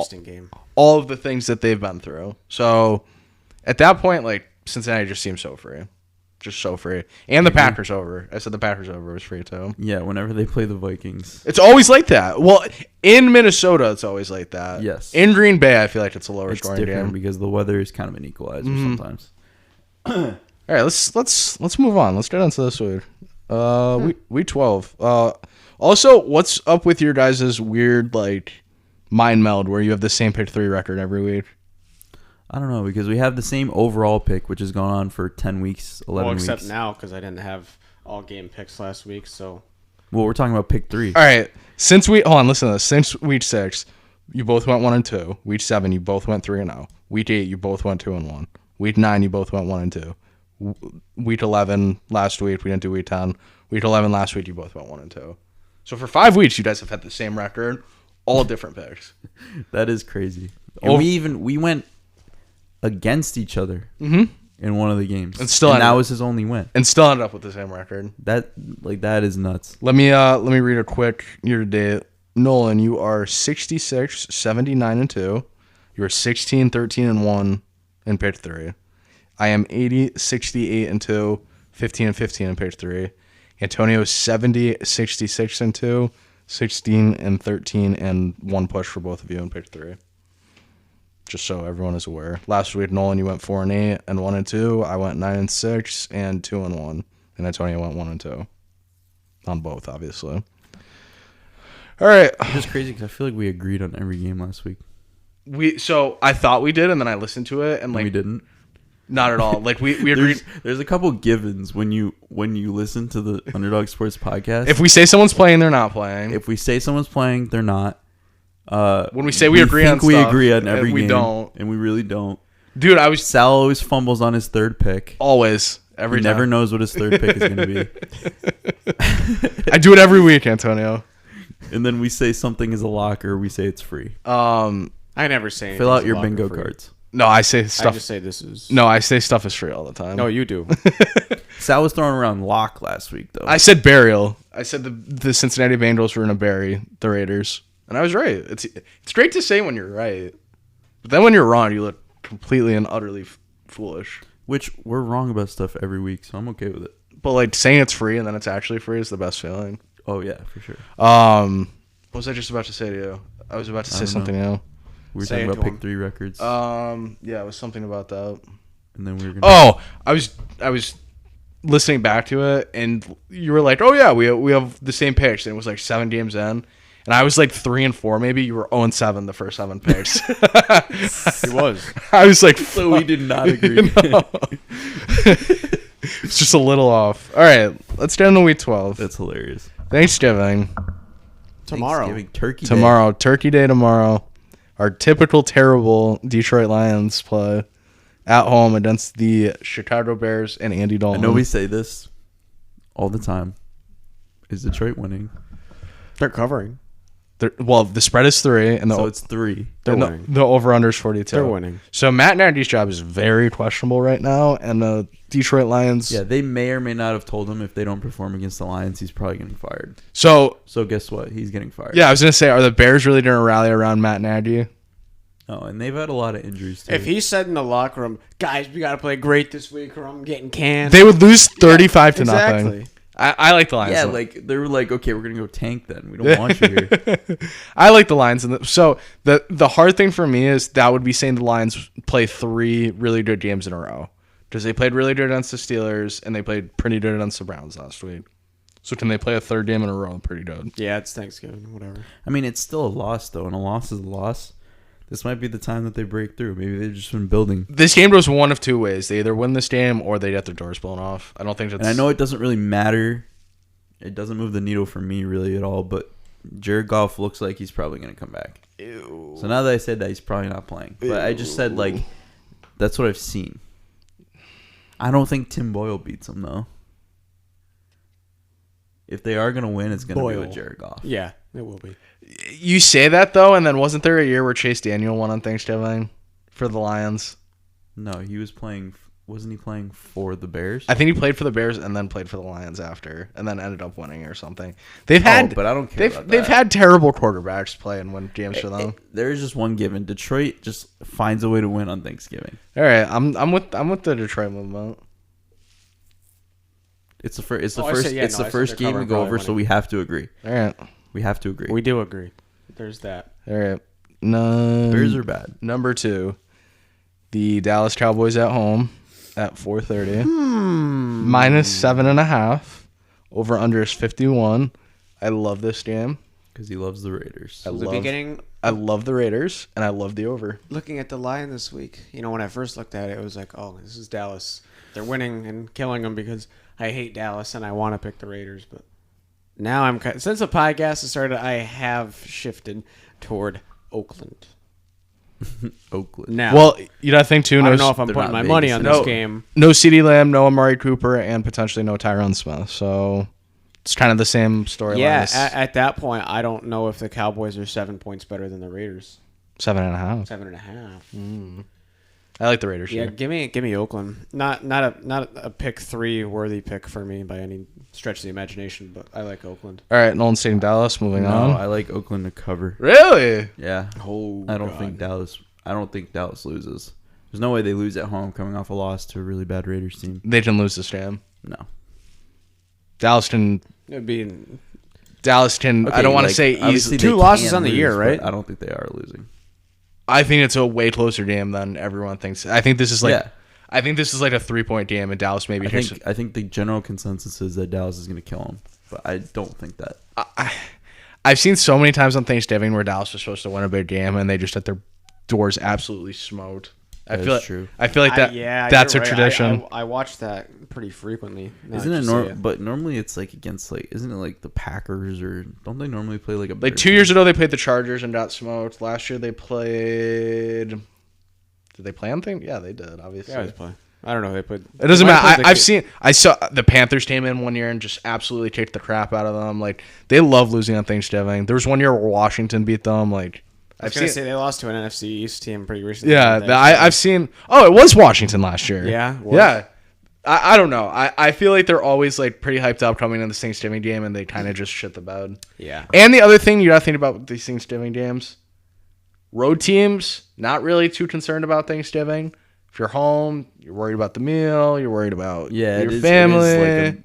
S3: all of the things that they've been through. So at that point, like, Cincinnati just seems so free. Just so free. And the Packers over. I said the Packers over was free too.
S2: Yeah, whenever they play the Vikings.
S3: It's always like that. Well, in Minnesota, it's always like that.
S2: Yes.
S3: In Green Bay, I feel like it's a lower scoring
S2: different
S3: game.
S2: because the weather is kind of an equalizer sometimes.
S3: All right, let's move on. Let's get into this week. Week 12. Also, what's up with your guys' weird like mind meld where you have the same pick 3 record every week?
S2: I don't know, because we have the same overall pick, which has gone on for 10 weeks, 11 weeks.
S4: Except now, because I didn't have all game picks last week, so.
S2: Well, we're talking about pick 3.
S3: All right. Hold on, listen to this. Since week 6, you both went 1 and 2. Week 7, you both went 3 and 0. Week 8, you both went 2 and 1. Week 9, you both went 1 and 2. Week 11, last week, we didn't do week 10. Week 11, last week, you both went 1 and 2. So for 5 weeks, you guys have had the same record, all different picks.
S2: That is crazy. And we went against each other in one of the games, and that was his only win,
S3: and still ended up with the same record.
S2: That is nuts.
S3: Let me read a quick year to date. Nolan, you are 66, 79 and 2. You are 16, 13 and 1 in pick 3. I am 80, 68 and 2, 15 and 15 in pick 3. Antonio is 70, 66 and 2, 16 and 13 and 1 push for both of you in pick 3. Just so everyone is aware. Last week, Nolan, you went 4 and 8 and 1 and 2. I went 9 and 6 and 2 and 1. And Antonio went 1 and 2. On both, obviously. All right.
S2: It's just crazy because I feel like we agreed on every game last week.
S3: So I thought we did, and then I listened to it, and like
S2: we didn't.
S3: Not at all. Like we agreed.
S2: There's a couple givens when you listen to the Underdog Sports podcast.
S3: If we say someone's playing, they're not playing.
S2: If we say someone's playing, they're not.
S3: When we say we agree on stuff,
S2: we agree on every
S3: we
S2: game,
S3: don't,
S2: and we really don't.
S3: Dude,
S2: Sal always fumbles on his third pick.
S3: Always, every
S2: he
S3: time.
S2: Never knows what his third pick is going to be.
S3: I do it every week, Antonio.
S2: And then we say something is a lock, or we say it's free.
S4: I never say.
S2: Fill out your bingo cards.
S3: No, I say stuff.
S4: I just say this is.
S3: No, I say stuff is free all the time.
S4: No, you do.
S2: Sal was throwing around lock last week, though.
S3: I said burial. I said the Cincinnati Bengals were going to bury the Raiders. And I was right. It's great to say when you're right. But then when you're wrong, you look completely and utterly foolish.
S2: Which we're wrong about stuff every week, so I'm okay with it.
S3: But like saying it's free and then it's actually free is the best feeling.
S2: Oh, yeah, for sure.
S3: What was I just about to say to you? I was about to say something new.
S2: We were talking about pick 3 records.
S3: Yeah, it was something about that.
S2: And then we were
S3: gonna I was listening back to it, and you were like, "Oh yeah, we have the same picks." And it was like 7 games in, and I was like 3 and 4, maybe. You were 0 and 7 the first 7 picks.
S4: He was.
S3: I was like,
S2: so we did not agree.
S3: It's just a little off. All right, let's get into week 12.
S2: That's hilarious.
S3: Thanksgiving
S2: tomorrow. Turkey
S3: Day. Tomorrow, Turkey Day tomorrow. Our typical terrible Detroit Lions play at home against the Chicago Bears and Andy Dalton.
S2: I know we say this all the time. Is Detroit winning?
S4: They're covering.
S3: The spread is 3, and
S2: so it's 3.
S3: They're winning. The over/under is 42.
S4: They're winning.
S3: So Matt Nagy's job is very questionable right now, and the Detroit Lions.
S2: Yeah, they may or may not have told him if they don't perform against the Lions, he's probably getting fired.
S3: So
S2: guess what? He's getting fired.
S3: Yeah, I was gonna say, are the Bears really gonna rally around Matt Nagy?
S2: Oh, and they've had a lot of injuries too.
S4: If he said in the locker room, guys, we gotta play great this week, or I'm getting canned.
S3: They would lose 35 to nothing. I like the Lions.
S2: Yeah, like they were like, okay, we're gonna go tank then. We don't want you here.
S3: I like the Lions, so the hard thing for me is that would be saying the Lions play 3 really good games in a row, because they played really good against the Steelers and they played pretty good against the Browns last week. So can they play a third game in a row? I'm pretty dead.
S4: Yeah, it's Thanksgiving, whatever.
S2: I mean, it's still a loss though, and a loss is a loss. This might be the time that they break through. Maybe they've just been building.
S3: This game goes one of two ways. They either win this game or they get their doors blown off. I don't think that's...
S2: And I know it doesn't really matter. It doesn't move the needle for me really at all, but Jared Goff looks like he's probably going to come back.
S4: Ew.
S2: So now that I said that, he's probably not playing. But I just said, like, that's what I've seen. I don't think Tim Boyle beats him, though. If they are going to win, it's going to be with Jared Goff.
S4: Yeah, it will be.
S3: You say that, though, and then wasn't there a year where Chase Daniel won on Thanksgiving for the Lions?
S2: No, he was playing... Wasn't he playing for the Bears?
S3: I think he played for the Bears and then played for the Lions after, and then ended up winning or something. They've had,
S2: but I don't care about that.
S3: They've had terrible quarterbacks play and win games for them.
S2: There is just one given. Detroit just finds a way to win on Thanksgiving.
S3: All right, I'm with the Detroit movement.
S2: It's the first. It's the
S4: Oh, I
S2: first.
S4: said, yeah,
S2: it's
S4: no,
S2: the
S4: I said
S2: first
S4: they're
S2: game to
S4: covering
S2: go
S4: probably
S2: over, so
S4: winning.
S2: we have to agree.
S3: All right,
S2: We have to agree.
S4: We do agree. There's that.
S3: all right. No,
S2: Bears are bad.
S3: Number 2, the Dallas Cowboys at home at 4:30. -7.5. Over under is 51. I love this game.
S2: Because he loves the Raiders.
S3: I
S4: Beginning,
S3: love the Raiders, and I love the over.
S4: looking at the line this week, when I first looked at it, it was like, oh, this is Dallas. They're winning and killing them because I hate Dallas and I want to pick the Raiders. But now since the podcast has started, I have shifted toward Oakland.
S2: Oakland.
S4: Now,
S3: Well, I think too.
S4: I
S3: No,
S4: don't know if I'm
S2: they're
S4: putting
S2: not
S4: my money
S2: Vegas
S4: on
S2: enough.
S4: this game.
S3: no CeeDee Lamb, no Amari Cooper, and potentially no Tyron Smith. So it's kind of the same storyline.
S4: Yeah,
S3: as
S4: at that point, I don't know if the Cowboys are 7 points better than the Raiders.
S3: 7.5.
S4: 7.5.
S3: I like the Raiders.
S4: Yeah,
S3: here.
S4: give me Oakland. Not a pick 3 worthy pick for me by any stretch of the imagination, but I like Oakland.
S3: All right, Nolan State and Dallas. Moving
S2: No,
S3: on.
S2: I like Oakland to cover.
S3: Really?
S2: Yeah.
S4: Oh,
S2: I don't think Dallas. I don't think Dallas loses. There's no way they lose at home, coming off a loss to a really bad Raiders team.
S3: They can lose this game.
S2: No.
S3: Dallas can.
S4: It'd be
S3: I don't want to say
S2: obviously
S3: easily.
S2: they
S4: 2 losses
S2: can
S4: on the
S2: lose,
S4: year, right?
S2: but I don't think they are losing.
S3: I think it's a way closer game than everyone thinks. I think this is like.
S2: Yeah.
S3: I think this is like a 3-point game, and Dallas maybe.
S2: I think the general consensus is that Dallas is going to kill them, but I don't think that.
S3: I've seen so many times on Thanksgiving where Dallas was supposed to win a big game, and they just had their doors absolutely smoked.
S2: That is
S3: feel
S2: true.
S3: I feel like that. That's a
S4: you're right.
S3: tradition.
S4: I watch that pretty frequently. now
S2: Isn't
S4: that
S2: it
S4: you say
S2: But normally it's like against isn't it like the Packers or don't they normally play like a
S3: Like 2 years ago, they played the Chargers and got smoked. Last year, they played. Did they play on thing? Yeah, they did. Obviously,
S4: They always play. I don't know. They put.
S3: it doesn't
S4: they might
S3: matter.
S4: play the-
S3: I saw the Panthers came in one year and just absolutely kicked the crap out of them. Like they love losing on Thanksgiving. There was one year where Washington beat them. Like
S4: I was
S3: I've
S4: gonna
S3: seen.
S4: say they lost to an NFC East team pretty recently.
S3: Yeah,
S4: Thanks.
S3: I've seen. Oh, it was Washington last year.
S4: Yeah, was.
S3: Yeah. I don't know. I feel like they're always like pretty hyped up coming in the Thanksgiving game, and they kind of just shit the bed.
S4: Yeah.
S3: And the other thing you got to think about with these Thanksgiving games, road teams not really too concerned about Thanksgiving. If you're home, you're worried about the meal. You're worried about your family.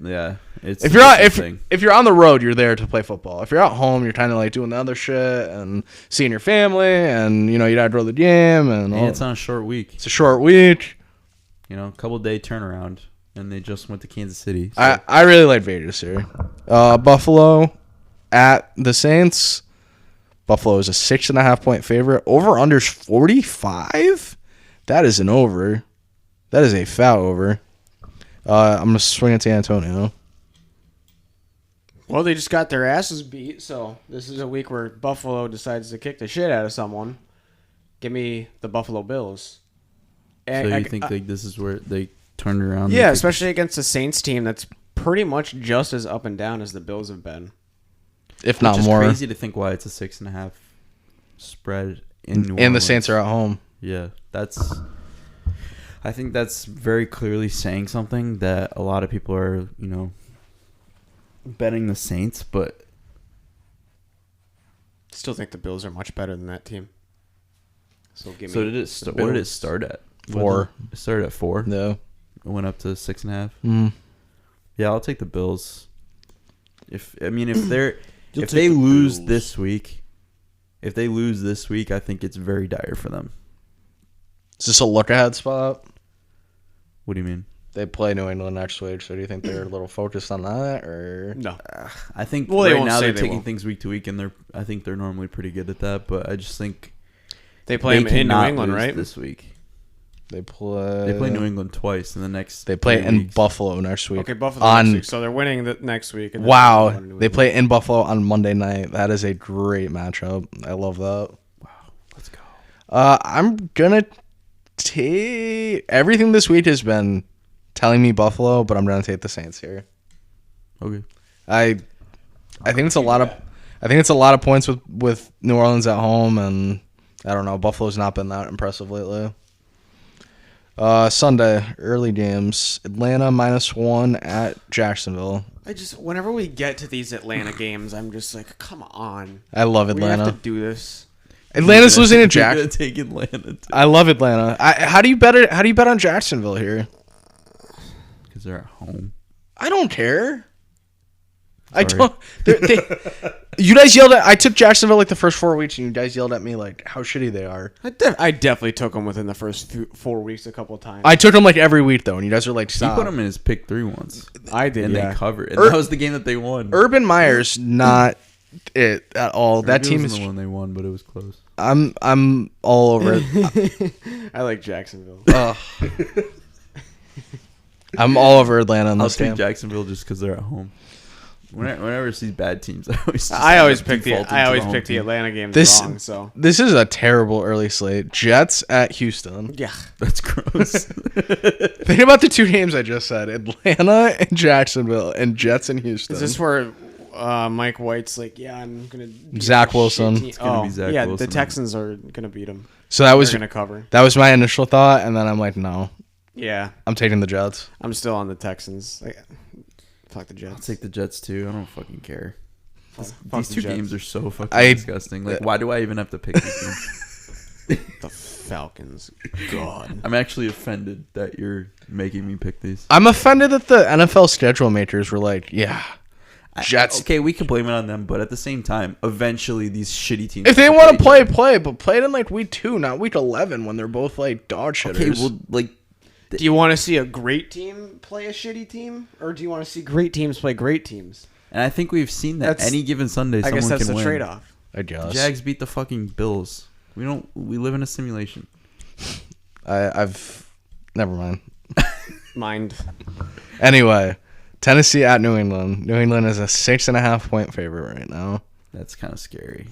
S2: It's
S3: if
S2: a
S3: you're on,
S2: different thing.
S3: if you're on the road, you're there to play football. If you're at home, you're kind of like doing the other shit and seeing your family, and you gotta go to the gym, and all.
S2: it's on a short week.
S3: It's a short week.
S2: A couple day turnaround, and they just went to Kansas City. So.
S3: I really like Vegas here. Buffalo at the Saints. Buffalo is a 6.5 point favorite. Over under's 45. That is an over. That is a foul over. I'm gonna swing it to Antonio.
S4: Well, they just got their asses beat, so this is a week where Buffalo decides to kick the shit out of someone. Give me the Buffalo Bills.
S2: So you think like this is where they turned around?
S4: Yeah, especially against the Saints team that's pretty much just as up and down as the Bills have been.
S3: If not
S2: Which is
S3: more.
S2: crazy to think why it's a 6.5 spread in New
S3: And the
S2: Orleans.
S3: Saints are at home.
S2: Yeah, I think that's very clearly saying something that a lot of people are, betting the Saints, but
S4: Still think the Bills are much better than that team. So give me.
S2: so did it? What did it start at?
S3: 4.
S2: It started at 4.
S3: No.
S2: It went up to 6.5.
S3: Mm.
S2: Yeah, I'll take the Bills. If they
S4: You'll
S2: if
S4: take
S2: they
S4: the
S2: lose
S4: Bills.
S2: this week, I think it's very dire for them.
S3: Is this a look ahead spot?
S2: What do you mean?
S3: They play New England next week, so do you think they're a little focused on that, or
S4: No.
S2: I think
S4: Well, they
S2: right
S4: won't
S2: now
S4: say
S2: they're
S4: they
S2: taking
S4: won't.
S2: things week to week, and I think they're normally pretty good at that. But I just think
S4: They play them in New
S2: cannot
S4: England,
S2: lose
S4: right?
S2: this week.
S3: they play?
S2: They play New England twice in the next.
S3: They play
S2: 3
S3: in
S2: weeks.
S3: Buffalo next week.
S4: Okay, Buffalo
S3: on
S4: next week. So they're winning the next week. And then
S3: wow,
S4: they're going to New
S3: they
S4: England.
S3: play in Buffalo on Monday night. That is a great matchup. I love that.
S2: Let's go.
S3: I'm gonna take everything this week has been telling me Buffalo, but I'm gonna take the Saints here.
S2: Okay.
S3: I think it's a lot of points with New Orleans at home, and I don't know. Buffalo's not been that impressive lately. Sunday early games: Atlanta -1 at Jacksonville.
S4: Whenever we get to these Atlanta games, I'm just like, come on.
S3: I love
S4: We have to
S3: Atlanta.
S4: do this.
S3: Atlanta's losing to
S2: You're
S3: Jack.
S2: gonna take Atlanta
S3: I love Atlanta. How do you bet on Jacksonville here?
S2: because they're at home.
S3: I don't care. I
S2: Sorry.
S3: don't. You guys yelled at. I took Jacksonville like the first 4 weeks, and you guys yelled at me like how shitty they are.
S4: I definitely took them within the first 4 weeks a couple of times.
S3: I took them like every week though, and you guys are like,
S2: He
S3: stop.
S2: put them in his pick 3 once,
S4: I did,
S2: and
S4: yeah.
S2: they covered. And
S3: Ur-
S2: that was the game that they won.
S3: Urban Meyer's not it at all. That
S2: Maybe it
S3: team
S2: wasn't
S3: is.
S2: the one they won, but it was close.
S3: I'm all over it.
S4: I like Jacksonville.
S3: Ugh. I'm all over Atlanta in
S2: I'll
S3: this
S2: take
S3: game.
S2: Jacksonville just because they're at home. Whenever I see bad teams,
S4: I always pick
S2: default
S4: the
S2: home
S4: pick the
S2: team.
S4: Atlanta games
S3: This-
S4: wrong. So
S3: This is a terrible early slate. Jets at Houston.
S4: yeah,
S2: That's gross.
S3: Think about the 2 games I just said: Atlanta and Jacksonville, and Jets and Houston.
S4: is this where Mike White's like, yeah, I'm gonna beat
S3: Zach
S4: a
S3: Wilson.
S4: shit team.
S3: It's
S2: gonna be Zach
S4: yeah,
S2: Wilson.
S4: the Texans are gonna beat them.
S3: So that
S4: They're
S3: was
S4: gonna cover.
S3: my initial thought, and then I'm like, no,
S4: Yeah,
S3: I'm taking the Jets.
S4: I'm still on the Texans. Like, fuck the Jets.
S2: I'll take the Jets too. I don't fucking care.
S4: Fuck
S2: These
S4: the
S2: 2
S4: Jets.
S2: games are so fucking
S3: I-
S2: disgusting. Like, why do I even have to pick these games?
S4: The Falcons. God.
S2: I'm actually offended that you're making me pick these.
S3: I'm offended that the NFL schedule makers were like, yeah, Jets.
S2: Okay, we can blame it on them, but at the same time, eventually these shitty teams.
S3: If they
S2: have
S3: want to
S2: each other.
S3: play, but play it in like week 2, not week 11, when they're both like dog shitters.
S2: Okay, well, like,
S4: Do you want to see a great team play a shitty team, or do you want to see great teams play great teams?
S2: and I think we've seen that
S4: That's-
S2: any given Sunday,
S4: I
S2: someone
S4: guess that's
S2: can
S4: the
S2: win.
S4: trade-off.
S3: I guess.
S2: Jags beat the fucking Bills. We live in a simulation.
S3: I've never mind.
S4: Mind.
S3: Anyway, Tennessee at New England. New England is a 6.5 point favorite right now.
S2: That's kind of scary.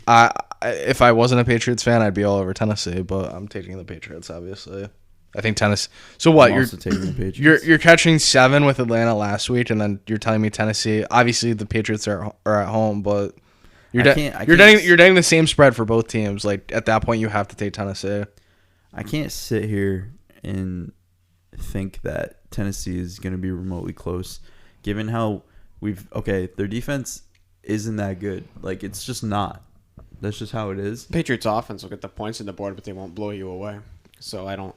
S3: If I wasn't a Patriots fan, I'd be all over Tennessee, but I'm taking the Patriots, obviously. I think Tennessee. So what?
S2: I'm
S3: You're
S2: also taking the Patriots.
S3: you're catching 7 with Atlanta last week, and then you're telling me Tennessee. Obviously, the Patriots are at home, but you're
S2: I can't-
S3: you're getting the same spread for both teams. Like at that point, you have to take Tennessee.
S2: I can't sit here and think that Tennessee is going to be remotely close, given how their defense isn't that good. Like, it's just not. That's just how it is.
S4: Patriots offense will get the points in the board, but they won't blow you away. So I don't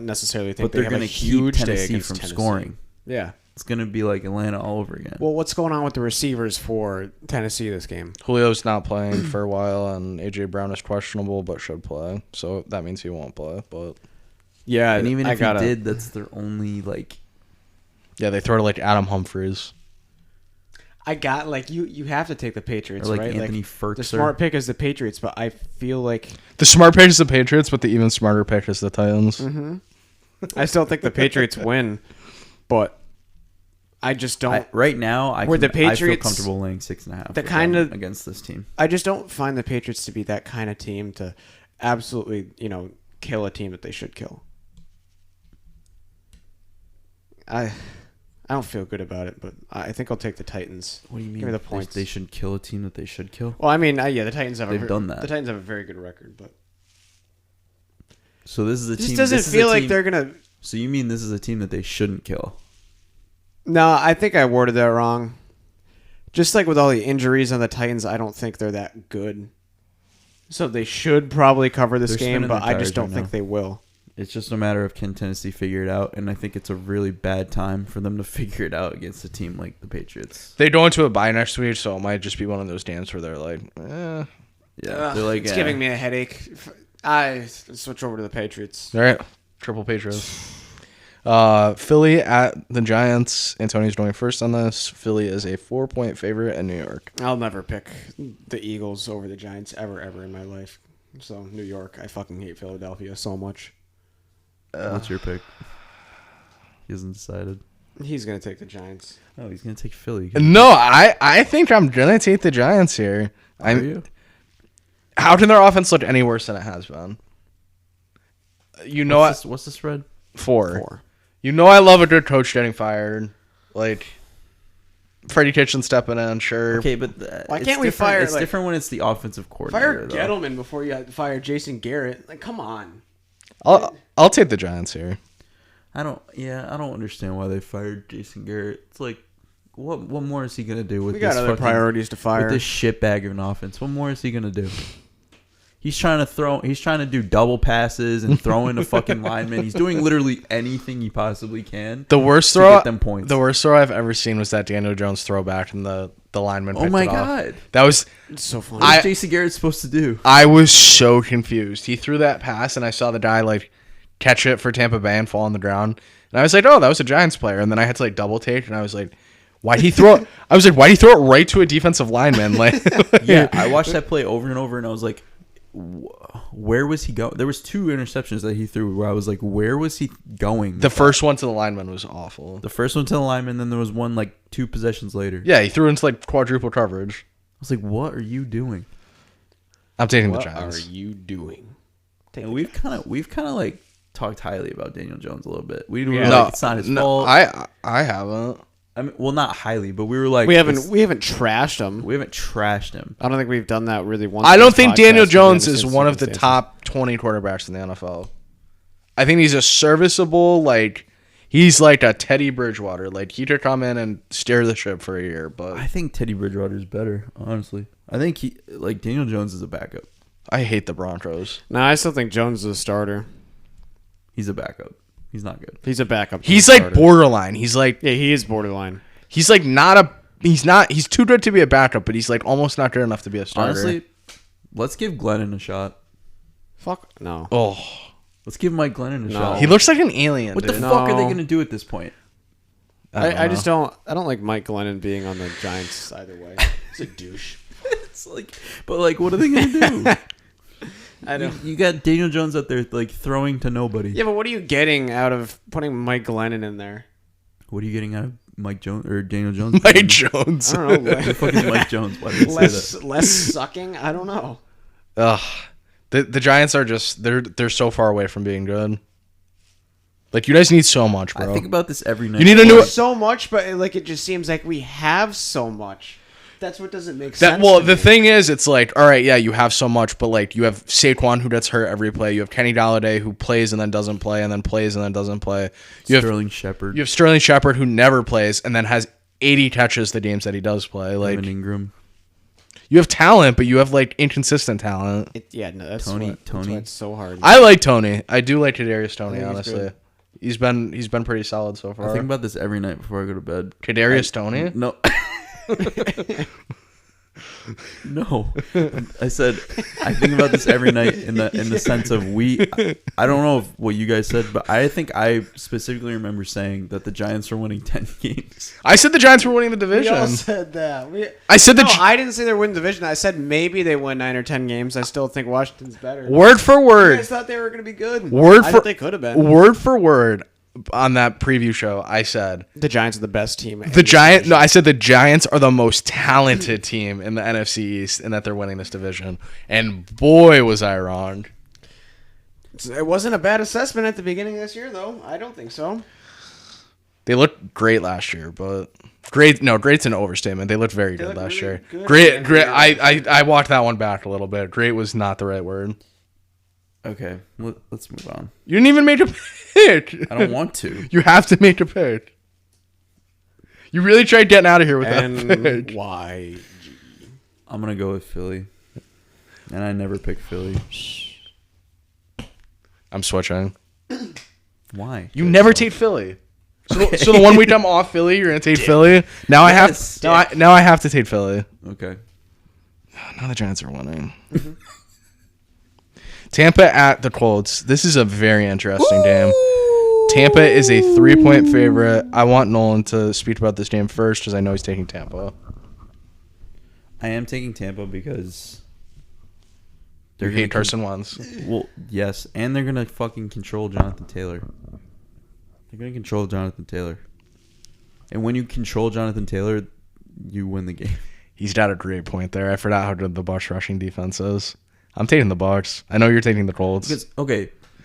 S4: necessarily think
S2: But they're
S4: going
S2: going
S4: to
S2: to keep
S4: huge day
S2: Tennessee
S4: against
S2: from
S4: Tennessee.
S2: scoring.
S4: Yeah.
S2: It's going to be like Atlanta all over again.
S4: Well, what's going on with the receivers for Tennessee this game?
S3: Julio's not playing for a while, and AJ Brown is questionable, but should play. So that means he won't play. But
S4: Yeah,
S2: and even if he did, that's their only, like...
S3: yeah, they throw to like Adam Humphries.
S4: I got you have to take the Patriots,
S2: Or like
S4: right?
S2: Anthony
S4: The
S2: Ferkser.
S4: smart pick is the Patriots, but I feel like
S3: The smart pick is the Patriots, but the even smarter pick is the Titans.
S4: I still think the Patriots win, but I just don't.
S2: Right now, I
S4: Were the
S2: feel
S4: Patriots
S2: comfortable laying 6.5
S4: the
S2: with
S4: kind
S2: them
S4: of-
S2: against this team.
S4: I just don't find the Patriots to be that kind of team to absolutely, kill a team that they should kill. I don't feel good about it, but I think I'll take the Titans.
S2: What do you mean?
S4: Give me the points.
S2: They should kill a team that they should kill?
S4: Well, I mean, yeah, the Titans have
S2: They've done that.
S4: The Titans have a very good record, but
S2: So this is a
S4: it
S2: team...
S4: just doesn't
S2: this is a
S4: feel like
S2: team-
S4: they're gonna.
S2: So you mean this is a team that they shouldn't kill?
S4: No, I think I worded that wrong. Just like with all the injuries on the Titans, I don't think they're that good. So they should probably cover this
S2: They're
S4: game,
S2: spinning
S4: but
S2: their
S4: I just
S2: tires
S4: don't
S2: right
S4: think
S2: now.
S4: they will.
S2: It's just a matter of can Tennessee figure it out, and I think it's a really bad time for them to figure it out against a team like the Patriots.
S3: They go into a bye next week, so it might just be one of those games where they're like,
S2: Yeah,
S4: Ugh,
S2: they're like
S4: it's giving me a headache. I switch over to the Patriots.
S3: all right, triple Patriots. Philly at the Giants. Antonio's going first on this. Philly is a 4-point favorite in New York.
S4: I'll never pick the Eagles over the Giants ever in my life. So New York, I fucking hate Philadelphia so much.
S2: What's your pick? He hasn't decided.
S4: He's gonna take the Giants.
S2: Oh, he's gonna take Philly.
S3: No, I think I'm gonna take the Giants here.
S2: Are you?
S3: How can their offense look any worse than it has been? You know
S2: What's the spread?
S3: 4. You know I love a good coach getting fired. Like Freddie Kitchen stepping in, sure.
S2: Okay, but
S4: Why can't we fire?
S2: It's different when it's the offensive coordinator.
S4: Fire
S2: though.
S4: Gettleman before you fire Jason Garrett. Like, come on.
S3: I'll take the Giants here.
S2: I don't understand why they fired Jason Garrett. It's like, what more is he gonna do with
S4: We
S2: this
S4: got other priorities to fire.
S2: with this shitbag of an offense? What more is he gonna do? He's trying to do double passes and throw in a fucking lineman. He's doing literally anything he possibly can.
S3: The worst
S2: to
S3: throw
S2: get them points.
S3: The worst throw I've ever seen was that Daniel Jones throwback and the lineman picked
S2: Oh my
S3: it off.
S2: god.
S3: That was
S4: It's so funny.
S2: What is Jason Garrett supposed to do?
S3: I was so confused. He threw that pass and I saw the guy like catch it for Tampa Bay and fall on the ground. And I was like, "Oh, that was a Giants player." And then I had to like double take and I was like, why'd he throw it? I was like, why'd he throw it right to a defensive lineman? Like,
S2: Yeah, I watched that play over and over, and I was like, where was he going? There was 2 interceptions that he threw where I was like, where was he going?
S3: the first one to the lineman was awful.
S2: The first one to the lineman, then there was one like 2 possessions later.
S3: Yeah, he threw into like quadruple coverage.
S2: I was like, what are you doing?
S3: I'm taking
S4: what
S3: the Giants.
S4: are you doing?
S2: And we've kind of like talked highly about Daniel Jones a little bit. We were
S4: Yeah.
S2: like, it's not his fault.
S3: I haven't.
S2: I mean, well, not highly, but we were like,
S4: We haven't trashed him.
S2: we haven't trashed him.
S4: I don't think we've done that really once.
S3: I
S4: in
S3: don't
S4: this
S3: think
S4: podcast,
S3: Daniel
S4: to
S3: Jones is
S4: understand
S3: one of the
S4: circumstances.
S3: top 20 quarterbacks in the NFL. I think he's a serviceable, like, he's like a Teddy Bridgewater. Like, he could come in and steer the ship for a year, but
S2: I think Teddy Bridgewater is better, honestly. I think Daniel Jones is a backup.
S3: I hate the Broncos.
S4: No, I still think Jones is a starter.
S2: He's a backup. He's not good.
S4: He's a backup.
S3: He's
S4: to a
S3: like
S4: starter.
S3: borderline. He's like,
S4: Yeah, he is borderline.
S3: he's like he's too good to be a backup, but he's like almost not good enough to be a starter.
S2: Honestly, let's give Glennon a shot.
S4: Fuck no.
S3: Oh,
S2: Let's give Mike Glennon a
S4: No.
S2: shot.
S3: he looks like an alien.
S2: What the
S3: dude.
S2: fuck are they
S4: No.
S2: gonna do at this point?
S4: I just don't like Mike Glennon being on the Giants either way. He's a douche.
S2: It's like, but like, what are they gonna do?
S4: I don't.
S2: You got Daniel Jones out there like throwing to nobody.
S4: Yeah, but what are you getting out of putting Mike Glennon in there?
S2: What are you getting out of Mike Jones or Daniel Jones?
S3: Mike Jones.
S4: I don't know.
S2: Who the fuck is Mike Jones? Why did I say that?
S4: less sucking. I don't know.
S3: Ugh. The Giants are just they're so far away from being good. Like, you guys need so much, bro.
S2: I think about this every night.
S3: You need a new
S4: There's so much, but like it just seems like we have so much. That's what doesn't make sense.
S3: Well,
S4: to
S3: the
S4: me.
S3: thing is, it's like, all right, yeah, you have so much, but like you have Saquon who gets hurt every play. You have Kenny Galladay who plays and then doesn't play and then plays and then doesn't play. You have
S2: Sterling Shepard,
S3: you have Sterling Shepard who never plays and then has 80 catches the games that he does play. Like,
S2: Evan Ingram,
S3: you have talent, but you have like inconsistent talent.
S4: No, that's
S2: Tony-
S4: that's
S2: Tony.
S4: why it's so hard.
S3: I like Tony. I do like Kadarius Tony.
S4: I think he's
S3: Honestly,
S4: good.
S3: he's been pretty solid so far.
S2: I think about this every night before I go to bed.
S3: Kadarius Tony.
S2: No. No, I said I think about this every night in the sense of I don't know what you guys said, but I think I specifically remember saying that the Giants are winning 10 games.
S3: I said the Giants were winning the
S4: We
S3: division.
S4: all said that.
S3: I said
S4: No,
S3: the
S4: I didn't say they're winning the division. I said maybe they win 9 or 10 games. I still think Washington's better.
S3: word for
S4: You
S3: word.
S4: guys thought they were going to be good.
S3: Word
S4: I
S3: for
S4: thought they could have been.
S3: Word for word on that preview show, I said
S4: The Giants are the best team. in
S3: the
S4: this
S3: Giants.
S4: division.
S3: No, I said the Giants are the most talented team in the NFC East, and that they're winning this division. And boy, was I wrong.
S4: It wasn't a bad assessment at the beginning of this year, though. I don't think so.
S3: They looked great last year, but great. No, great's an overstatement. They looked very good
S4: looked
S3: last
S4: really
S3: year.
S4: good at the
S3: Great,
S4: end of
S3: great.
S4: the year.
S3: I walked that one back a little bit. Great was not the right word.
S2: Okay, let's move on.
S3: You didn't even make a pick.
S2: I don't want to.
S3: You have to make a pick. You really tried getting out of here with that
S4: And
S3: pick.
S4: why?
S2: I'm gonna go with Philly, and I never pick Philly.
S3: I'm switching.
S2: Why?
S3: You never take Philly. So the one week I'm off Philly, you're gonna take Philly. Now
S2: Yes.
S3: now I have to take Philly.
S2: Okay.
S3: Now the Giants are winning. Tampa at the Colts. This is a very interesting game. Tampa is a 3-point favorite. I want Nolan to speak about this game first because I know he's taking Tampa.
S2: I am taking Tampa because
S3: You hate Carson Wentz.
S2: Well, yes, and they're gonna fucking control Jonathan Taylor. They're gonna control Jonathan Taylor, and when you control Jonathan Taylor, you win the game.
S3: He's got a great point there. I forgot how good the Bucs rushing defense is. I'm taking the Bucs. I know you're taking the Colts.
S2: Because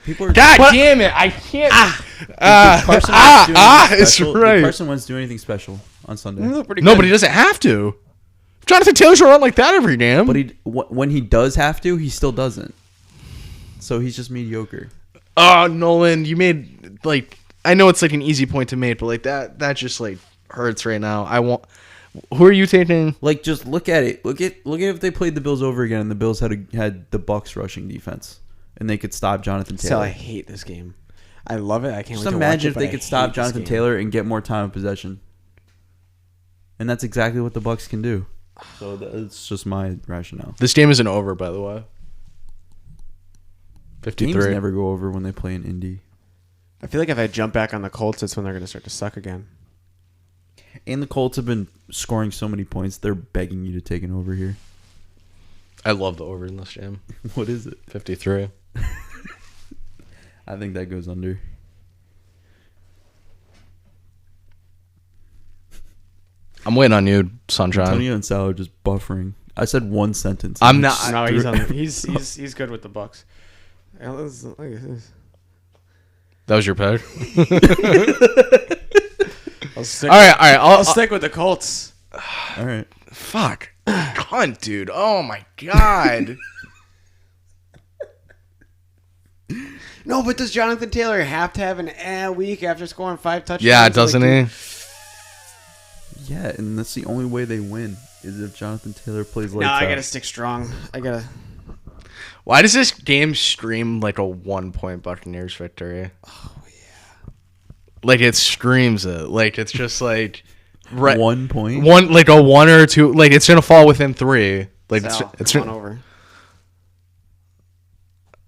S2: people are.
S3: God damn it! I can't. It's right.
S2: Did Carson Wentz do anything special on Sunday?
S3: No, but he doesn't have to. Jonathan Taylor's gonna run like that every game.
S2: But when he does have to, he still doesn't. So he's just mediocre.
S3: Oh, Nolan, you made I know it's like an easy point to make, but like that just like hurts right now. Who are you taking?
S2: Like, just look at it. Look at if they played the Bills over again, and the Bills had the Bucs rushing defense, and they could stop Jonathan Taylor.
S4: So I hate this game. I love it. I can't.
S2: Just
S4: wait to
S2: imagine
S4: watch
S2: if they could stop Jonathan Taylor and get more time of possession. And that's exactly what the Bucs can do. So that's just my rationale.
S3: This game isn't over, by the way. 53.
S2: Games never go over when they play in Indy.
S4: I feel like if I jump back on the Colts, it's when they're going to start to suck again.
S2: And the Colts have been scoring so many points, they're begging you to take an over here.
S3: I love the over in this game.
S2: What is it?
S3: 53.
S2: I think that goes under.
S3: I'm waiting on you, Sunshine.
S2: Antonio and Sal are just buffering. I said one sentence.
S3: I'm not.
S4: No, he's good with the Bucs.
S3: That was your pick.
S4: All
S3: right.
S4: I'll stick with the Colts.
S2: All right.
S3: Fuck. Cunt, dude. Oh my god.
S4: No, but does Jonathan Taylor have to have an week after scoring 5 touchdowns?
S3: Yeah, doesn't he?
S2: Yeah, and that's the only way they win is if Jonathan Taylor plays like
S4: I gotta stick strong.
S3: Why does this game scream like a 1-point Buccaneers victory?
S4: Oh yeah.
S3: Like it screams it. Like it's just like
S2: 1 point.
S3: One like a 1 or 2. Like it's gonna fall within 3. Like it's
S4: come on over.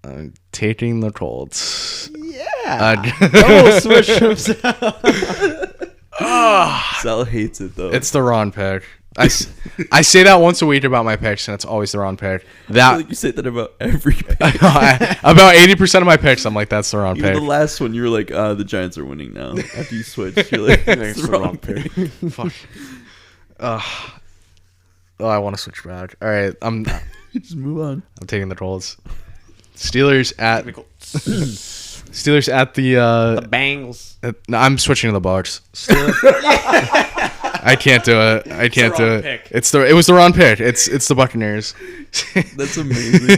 S3: I'm taking the Colts.
S4: Yeah. Switch himself.
S2: Sal hates it though.
S3: It's the wrong pick. I say that once a week about my picks, and it's always the wrong pick.
S2: I feel like you say that about every pick.
S3: About 80% of my picks, I'm like, that's the wrong
S2: Even
S3: pick.
S2: the last one, you were like, the Giants are winning now. After you switched, you're like, it's the wrong pick.
S3: Fuck. I want to switch back. All right,
S2: Just move on.
S3: I'm taking the Colts. Steelers at the
S4: Bengals.
S3: No, I'm switching to the Bucs. I can't do it. I can't do it.
S4: Pick.
S3: It was the wrong pick. It's the Buccaneers.
S2: That's amazing.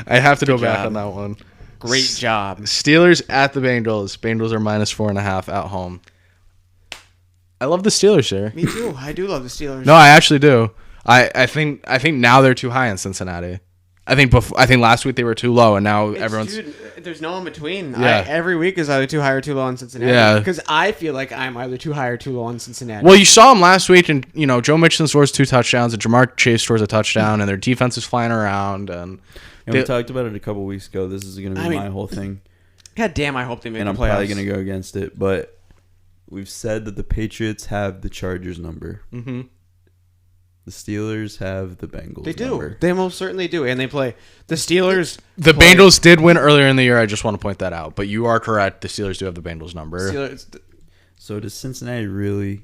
S3: I have to go
S4: Good
S3: back
S4: job.
S3: on that one.
S4: Great job.
S3: Steelers at the Bengals. Bengals are -4.5 at home. I love the Steelers here.
S4: Me too. I do love the Steelers.
S3: No, I actually do. I think now they're too high in Cincinnati. I think last week they were too low, and now everyone's.
S4: Dude, there's no in between.
S3: Yeah.
S4: Every week is either too high or too low in Cincinnati.
S3: Yeah.
S4: Because I feel like I'm either too high or too low in Cincinnati.
S3: Well, you saw them last week, and Joe Mixon scores 2 touchdowns, and Jamar Chase scores a touchdown, and their defense is flying around, and
S2: we talked about it a couple weeks ago. This is going to be my whole thing,
S4: God damn, I hope they make
S2: and
S4: the
S2: I'm
S4: playoffs.
S2: probably going to go against it. But we've said that the Patriots have the Chargers number.
S3: Mm-hmm.
S2: The Steelers have the Bengals.
S4: They do.
S2: Number.
S4: They most certainly do. And they play the Steelers.
S3: The Bengals did win earlier in the year. I just want to point that out. But you are correct. The Steelers do have the Bengals number.
S2: So does Cincinnati really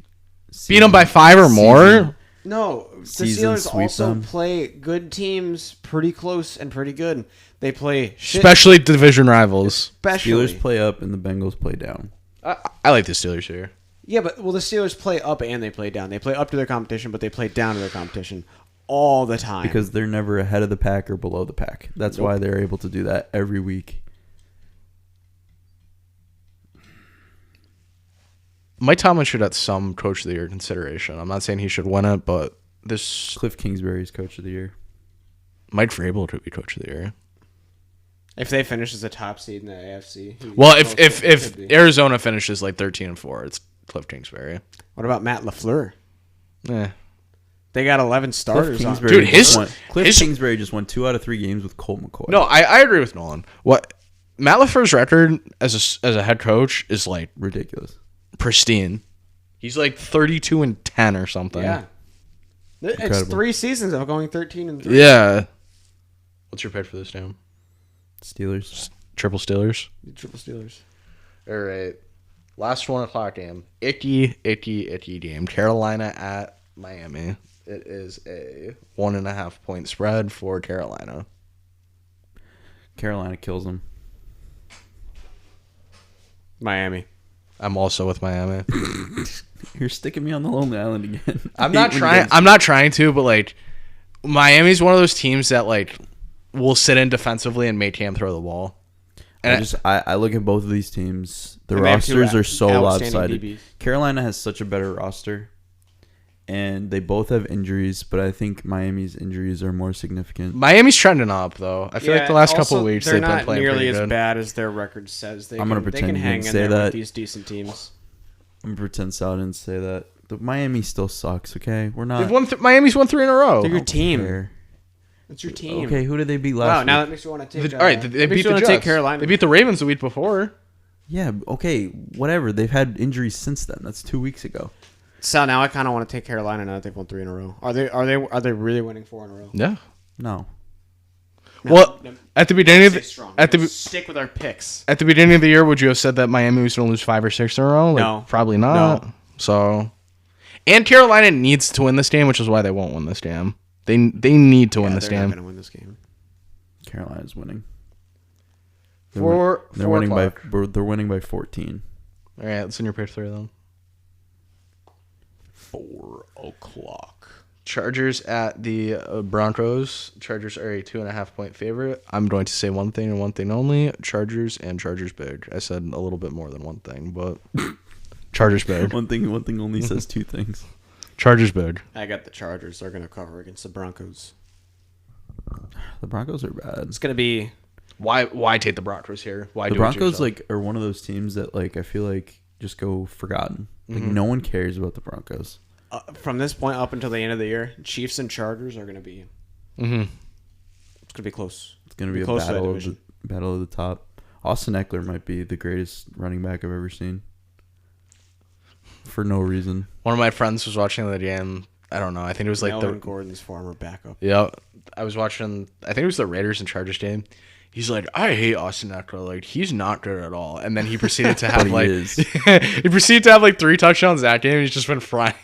S3: Beat them by 5 or more?
S4: No. The
S2: Season
S4: Steelers
S2: sweep
S4: also
S2: them?
S4: play good teams pretty close and pretty good. They play shit.
S3: Especially division rivals.
S4: Especially.
S2: Steelers play up and the Bengals play down.
S3: I like the Steelers here.
S4: Yeah, but the Steelers play up and they play down. They play up to their competition, but they play down to their competition all the time.
S2: Because they're never ahead of the pack or below the pack. That's why they're able to do that every week.
S3: Mike Tomlin should have some Coach of the Year consideration. I'm not saying he should win it, but this
S2: Cliff Kingsbury's Coach of the Year.
S3: Mike Vrabel could be Coach of the Year.
S4: If they finish as a top seed in the AFC.
S3: Well, if Arizona finishes like 13-4, it's Cliff Kingsbury.
S4: What about Matt LaFleur?
S3: Eh.
S4: They got 11 starters on.
S3: Dude,
S2: Cliff Kingsbury just won 2 out of 3 games with Colt McCoy.
S3: No, I agree with Nolan. What Matt LaFleur's record as a head coach is like
S2: Ridiculous.
S3: pristine. He's like 32-10 or something.
S4: Yeah. It's
S2: Incredible.
S4: 3 seasons of going 13-3.
S3: Yeah. What's your pick for this game?
S2: Steelers.
S3: Triple Steelers.
S4: Triple Steelers.
S3: All right. Last 1:00 game. Icky game. Carolina at Miami. It is a 1.5 point spread for Carolina.
S2: Carolina kills them.
S4: Miami.
S3: I'm also with Miami.
S2: You're sticking me on the Lonely Island again.
S3: I'm not trying to, but like Miami's one of those teams that like will sit in defensively and make Cam throw the ball. And
S2: I look at both of these teams. The
S4: And they have two
S2: rosters are so
S4: outstanding
S2: lopsided.
S4: DBs.
S2: Carolina has such a better roster, and they both have injuries, but I think Miami's injuries are more significant.
S3: Miami's trending up though. I feel like the last couple of weeks
S4: they're
S3: they've been
S4: not
S3: playing
S4: nearly
S3: pretty
S4: as
S3: good.
S4: bad as their record says. They
S2: I'm gonna
S4: can
S2: pretend you
S4: hang
S2: didn't
S4: in
S2: say
S4: there
S2: that.
S4: with these decent teams.
S2: I'm gonna pretend Sal didn't say that. The Miami still sucks. Okay, we're not.
S3: They've won Miami's won 3 in a row.
S4: They're your team.
S2: Care.
S4: It's your team.
S2: Okay, who did they beat last
S4: Wow,
S2: week?
S4: now that makes me want to take.
S3: All right, they beat the Jets.
S4: Take Carolina.
S3: They beat the Ravens the week before.
S2: Yeah, okay, whatever. They've had injuries since then. That's 2 weeks ago.
S4: So now I kind of want to take Carolina now that they've won 3 in a row. Are they really winning 4 in a row?
S3: Yeah.
S2: No.
S3: Well, at the beginning of
S4: Stick with our picks.
S3: at the beginning of the year, would you have said that Miami was going to lose 5 or 6 in a row? Like,
S4: No.
S3: probably not.
S4: No.
S3: So, and Carolina needs to win this game, which is why they won't win this game. They need to win this
S4: They're not
S3: game.
S4: going to win this game.
S2: Carolina's winning.
S3: They're
S2: winning by
S3: o'clock.
S2: they're winning by 14.
S3: All right, let's in your pick 3 then.
S4: 4 o'clock.
S3: Chargers at the Broncos. Chargers are a 2.5 point favorite. I'm going to say one thing and one thing only. Chargers and Chargers big. I said a little bit more than one thing, but Chargers big.
S2: One thing only says 2 things.
S3: Chargers big.
S4: I got the Chargers. They're going to cover against the Broncos.
S2: The Broncos are bad.
S4: It's going to be...
S3: Why take the Broncos here? Why
S2: The
S3: do it
S2: Broncos
S3: yourself?
S2: like are one of those teams that like I feel like just go forgotten. Like no one cares about the Broncos.
S4: from this point up until the end of the year, Chiefs and Chargers are going to be...
S3: Mm-hmm.
S4: It's going to be close.
S2: It's going to be a
S4: close to that
S2: battle of
S4: division.
S2: the top. Austin Eckler might be the greatest running back I've ever seen. For no reason.
S3: One of my friends was watching the game. I don't know. I think it was like
S4: Melvin Gordon's former backup.
S3: Yeah, I was watching. I think it was the Raiders and Chargers game. He's like, I hate Austin Eckler. Like, he's not good at all. And then he proceeded to have
S2: But he
S3: like,
S2: is.
S3: he proceeded to have like 3 touchdowns that game. He's just been frying.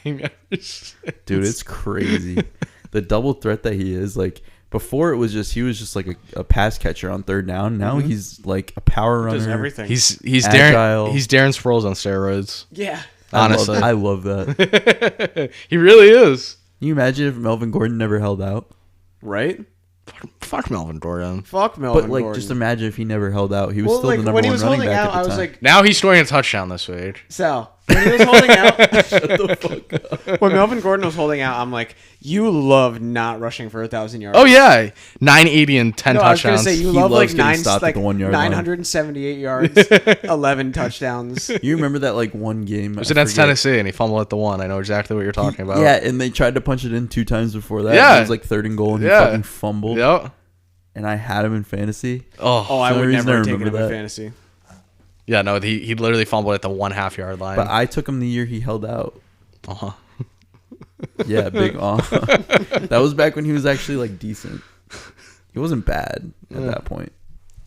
S2: Dude, it's crazy. The double threat that he is, like before he was just like a pass catcher on third down. Now he's like a power runner.
S4: Does everything.
S3: He's
S2: Agile.
S3: Darren Sproles on steroids.
S4: Yeah.
S3: Honestly,
S2: I love that.
S3: he really is.
S2: Can you imagine if Melvin Gordon never held out?
S4: Right?
S3: Fuck Melvin Gordon.
S4: Fuck Melvin
S2: But like,
S4: Gordon.
S2: just imagine if he never held out. He was
S4: Well,
S2: still
S4: like,
S2: the number
S4: when he
S2: one
S4: was
S2: running
S4: holding
S2: back
S4: out,
S2: at the
S4: I was
S2: time.
S4: like,
S3: Now he's scoring a touchdown this week.
S4: Sal, when he was holding out,
S2: Shut the fuck up.
S4: when Melvin Gordon was holding out, I'm like, you love not rushing for 1,000 yards.
S3: Oh yeah, 980 and 10
S4: No, I was gonna
S3: touchdowns.
S4: say you
S2: He
S4: love
S2: loves
S4: like
S2: getting stopped at the 1 yard line.
S4: 978 yards, 11 touchdowns.
S2: You remember that like one game?
S3: It was against Tennessee, and he fumbled at the 1. I know exactly what you're talking about.
S2: Yeah, and they tried to punch it in 2 times before that.
S3: Yeah.
S2: It was like 3rd and goal, and he
S3: Yeah.
S2: fucking fumbled.
S3: Yep.
S2: And I had him in fantasy.
S4: Oh, I
S2: For
S4: would
S2: some reason,
S4: never
S2: I
S4: have taken
S2: remember
S4: him in
S2: that.
S4: fantasy.
S3: Yeah, no, he literally fumbled at the 1/2 yard line.
S2: But I took him the year he held out.
S3: Uh-huh.
S2: Yeah, big That was back when he was actually like decent. He wasn't bad at that point.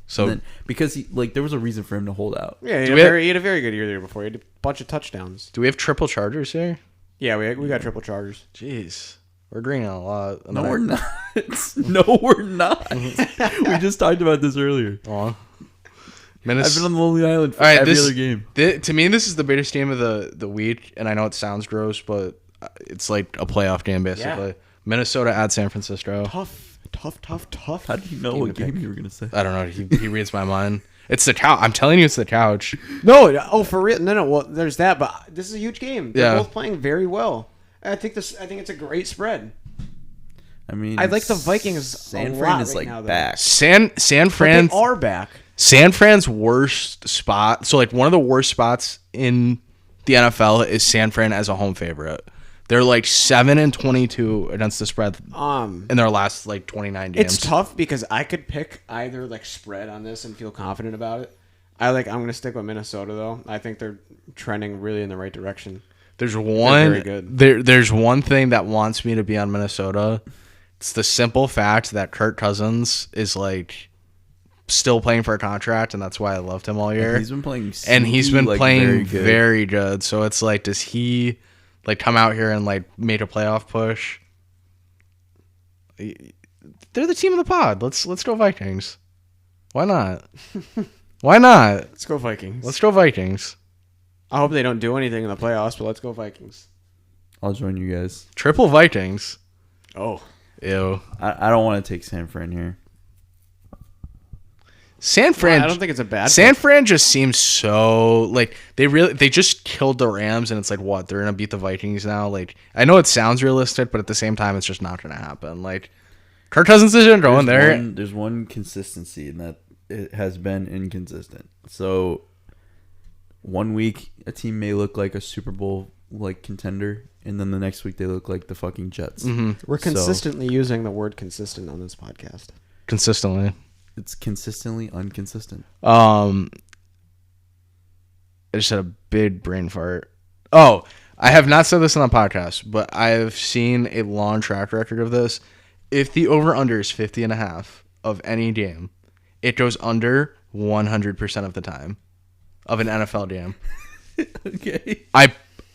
S3: So
S2: And then, because he like there was a reason for him to hold out.
S4: Yeah,
S3: Do we have-
S4: he had a very good year there before. He had a bunch of touchdowns.
S3: do we have triple Chargers here?
S4: Yeah, we got triple Chargers.
S3: Jeez. We're agreeing on a lot. And
S2: No,
S3: then
S2: we're not. No, we're not. We just talked about this earlier.
S3: Aw.
S2: I've been on the Lonely Island for
S3: All right,
S2: every
S3: this-
S2: other game.
S3: To me, this is the biggest game of the week, and I know it sounds gross, but it's like a playoff game, basically.
S4: Yeah.
S3: Minnesota at San Francisco.
S4: Tough.
S2: How did you know what game you were gonna say?
S3: I don't know. He reads my mind. It's the couch. I'm telling you, it's the couch.
S4: No, for real. No. Well, there's that, but this is a huge game. They're
S3: Yeah.
S4: both playing very well. I think it's a great spread.
S2: I mean,
S4: I like the Vikings
S2: San
S4: a
S2: Fran
S4: lot
S2: is
S4: right
S2: like
S4: now, though.
S2: back.
S3: San
S4: But
S3: Fran
S4: they are back.
S3: San Fran's worst spot. So like one of the worst spots in the NFL is San Fran as a home favorite. They're like 7-22 against the spread in their last like 29 games.
S4: It's tough because I could pick either like spread on this and feel confident about it. I'm gonna stick with Minnesota though. I think they're trending really in the right direction.
S3: There's
S4: very good.
S3: There's one thing that wants me to be on Minnesota. It's the simple fact that Kirk Cousins is like still playing for a contract, and that's why I loved him all year.
S2: He's been playing,
S3: very good. So it's like, does he like come out here and like make a playoff push? They're the team of the pod. Let's go Vikings. Why not? Why not?
S4: Let's go Vikings.
S3: Let's go Vikings.
S4: I hope they don't do anything in the playoffs, but let's go Vikings.
S2: I'll join you guys.
S3: Triple Vikings.
S4: Oh,
S3: Ew.
S2: I don't want to take San Fran here.
S3: San Fran.
S4: I don't think it's a bad.
S3: San Fran just seems so like they just killed the Rams, and it's like, what, they're gonna beat the Vikings now? Like, I know it sounds realistic, but at the same time, it's just not gonna happen. Like, Kirk Cousins isn't going there.
S2: There's one consistency in that it has been inconsistent. So 1 week a team may look like a Super Bowl like contender, and then the next week they look like the fucking Jets.
S3: Mm-hmm.
S4: We're consistently using the word consistent on this podcast.
S3: Consistently.
S2: It's consistently inconsistent.
S3: I just had a big brain fart. Oh, I have not said this on the podcast, but I have seen a long track record of this. If the over-under is 50.5 of any game, it goes under 100% of the time of an NFL game.
S2: Okay.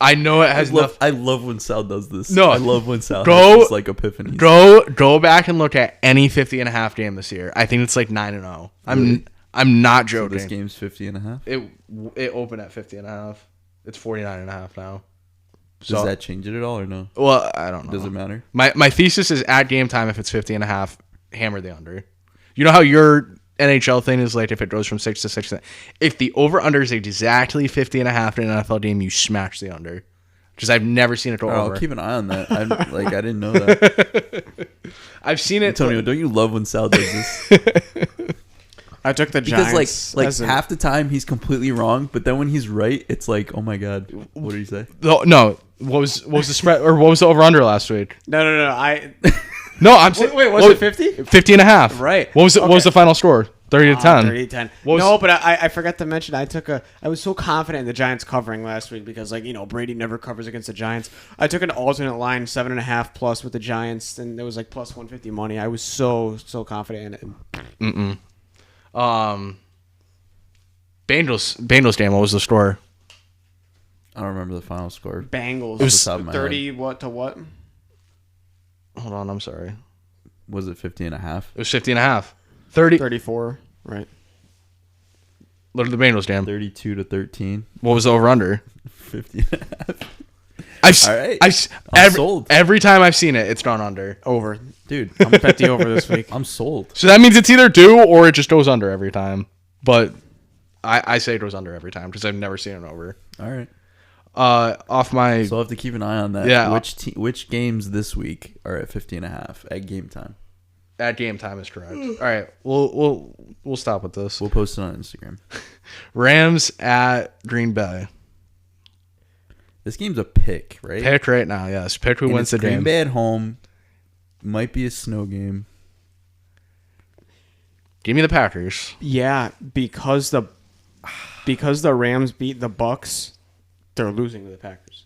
S3: I know it has
S2: I love when Sal does this.
S3: No,
S2: I love when Sal has this, like, epiphanies.
S3: Go back and look at any 50.5 game this year. I think it's like 9-0.
S2: Really?
S3: I'm not
S2: So
S3: joking.
S2: this game's 50.5.
S3: It opened at 50.5. It's 49.5 now.
S2: Does that change it at all or no?
S3: Well, I don't know.
S2: Does it matter?
S3: My thesis is at game time, if it's 50.5, hammer the under. You know how your NHL thing is like, if it goes from 6 to 6, if the over under is exactly 50.5 in an NFL game, you smash the under. Because I've never seen it go over.
S2: I'll keep an eye on that. I didn't know that.
S3: I've seen it.
S2: Antonio, don't you love when Sal does this?
S4: I took the
S2: Because
S4: Giants.
S2: like half the time he's completely wrong, but then when he's right, it's like, oh my god, what did he say?
S3: No, what was the spread, or what was the over under last week?
S4: No.
S3: No, I'm saying,
S4: wait, was it 50?
S3: 50.5.
S4: Right.
S3: What was the final score? 30-10.
S4: 30-10. No, but I forgot to mention, I was so confident in the Giants covering last week because, like, Brady never covers against the Giants. I took an alternate line, 7.5 plus with the Giants, and it was like plus 150 money. I was so confident in it.
S3: Bengals game, what was the score?
S2: I don't remember the final score.
S4: Bengals.
S2: It was
S4: 30 what to what?
S3: Hold on, I'm sorry.
S2: Was it 50.5?
S3: It was 50.5.
S4: 34, right.
S3: Look at the Bengals, damn.
S2: 32-13.
S3: What was the over-under?
S2: 50.5.
S3: All
S2: right.
S3: I'm
S2: sold.
S3: Every time I've seen it, it's gone under.
S4: Over.
S2: Dude,
S4: I'm bet the over this week.
S2: I'm sold.
S3: So that means it's either due or it just goes under every time. But I say it goes under every time because I've never seen it over.
S2: All right.
S3: Off my...
S2: So I'll have to keep an eye on that.
S3: Yeah.
S2: Which games this week are at 50.5 at game time?
S3: At game time is correct. All right. We'll stop with this.
S2: We'll post it on Instagram.
S3: Rams at Green Bay.
S2: This game's a pick, right?
S3: Pick right now, yes. Pick who wins the game.
S2: Green Bay at home. Might be a snow game.
S3: Give me the Packers.
S4: Yeah, because the Rams beat the Bucks, they're losing to the Packers.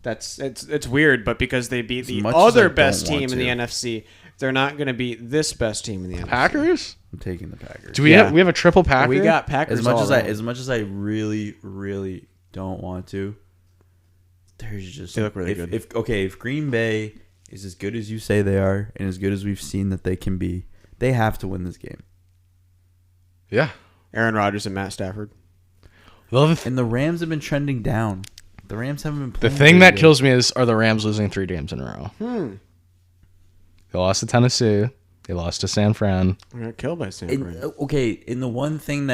S4: It's weird, but because they beat the other best team in the NFC, they're not going to beat this best team in the NFC.
S3: Packers?
S2: I'm taking the Packers.
S3: Do we have a triple Packer?
S4: We got Packers.
S2: As much as I really, really don't want to, there's just
S4: they look really good.
S2: If Green Bay is as good as you say they are, and as good as we've seen that they can be, they have to win this game.
S3: Yeah.
S4: Aaron Rodgers and Matt Stafford.
S2: And the Rams have been trending down. The Rams haven't been playing.
S3: The thing that kills me are the Rams losing 3 games in a row. They lost to Tennessee. They lost to San Fran.
S4: They got killed by San Fran.
S2: The one thing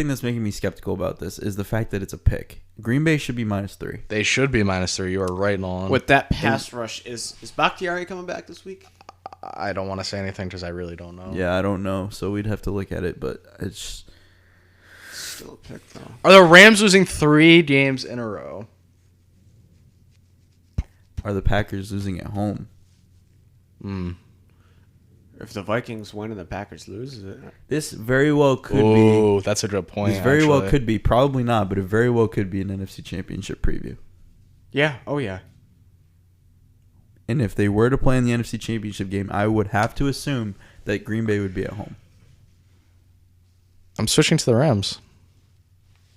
S2: that's making me skeptical about this is the fact that it's a pick. Green Bay should be -3.
S3: They should be -3. You are right, Nolan.
S4: With that pass rush, is Bakhtiari coming back this week?
S3: I don't want to say anything because I really don't know.
S2: Yeah, I don't know. So we'd have to look at it, but it's
S4: still a pick, though.
S3: Are the Rams losing 3 games in a row?
S2: are the Packers losing at home?
S4: If the Vikings win and the Packers lose, is it?
S2: This very well could be.
S3: Oh, that's a good point.
S2: This very well
S3: actually.
S2: could be. Probably not, but it very well could be an NFC Championship preview.
S4: Yeah. Oh yeah.
S2: And if they were to play in the NFC Championship game, I would have to assume that Green Bay would be at home.
S3: I'm switching to the Rams.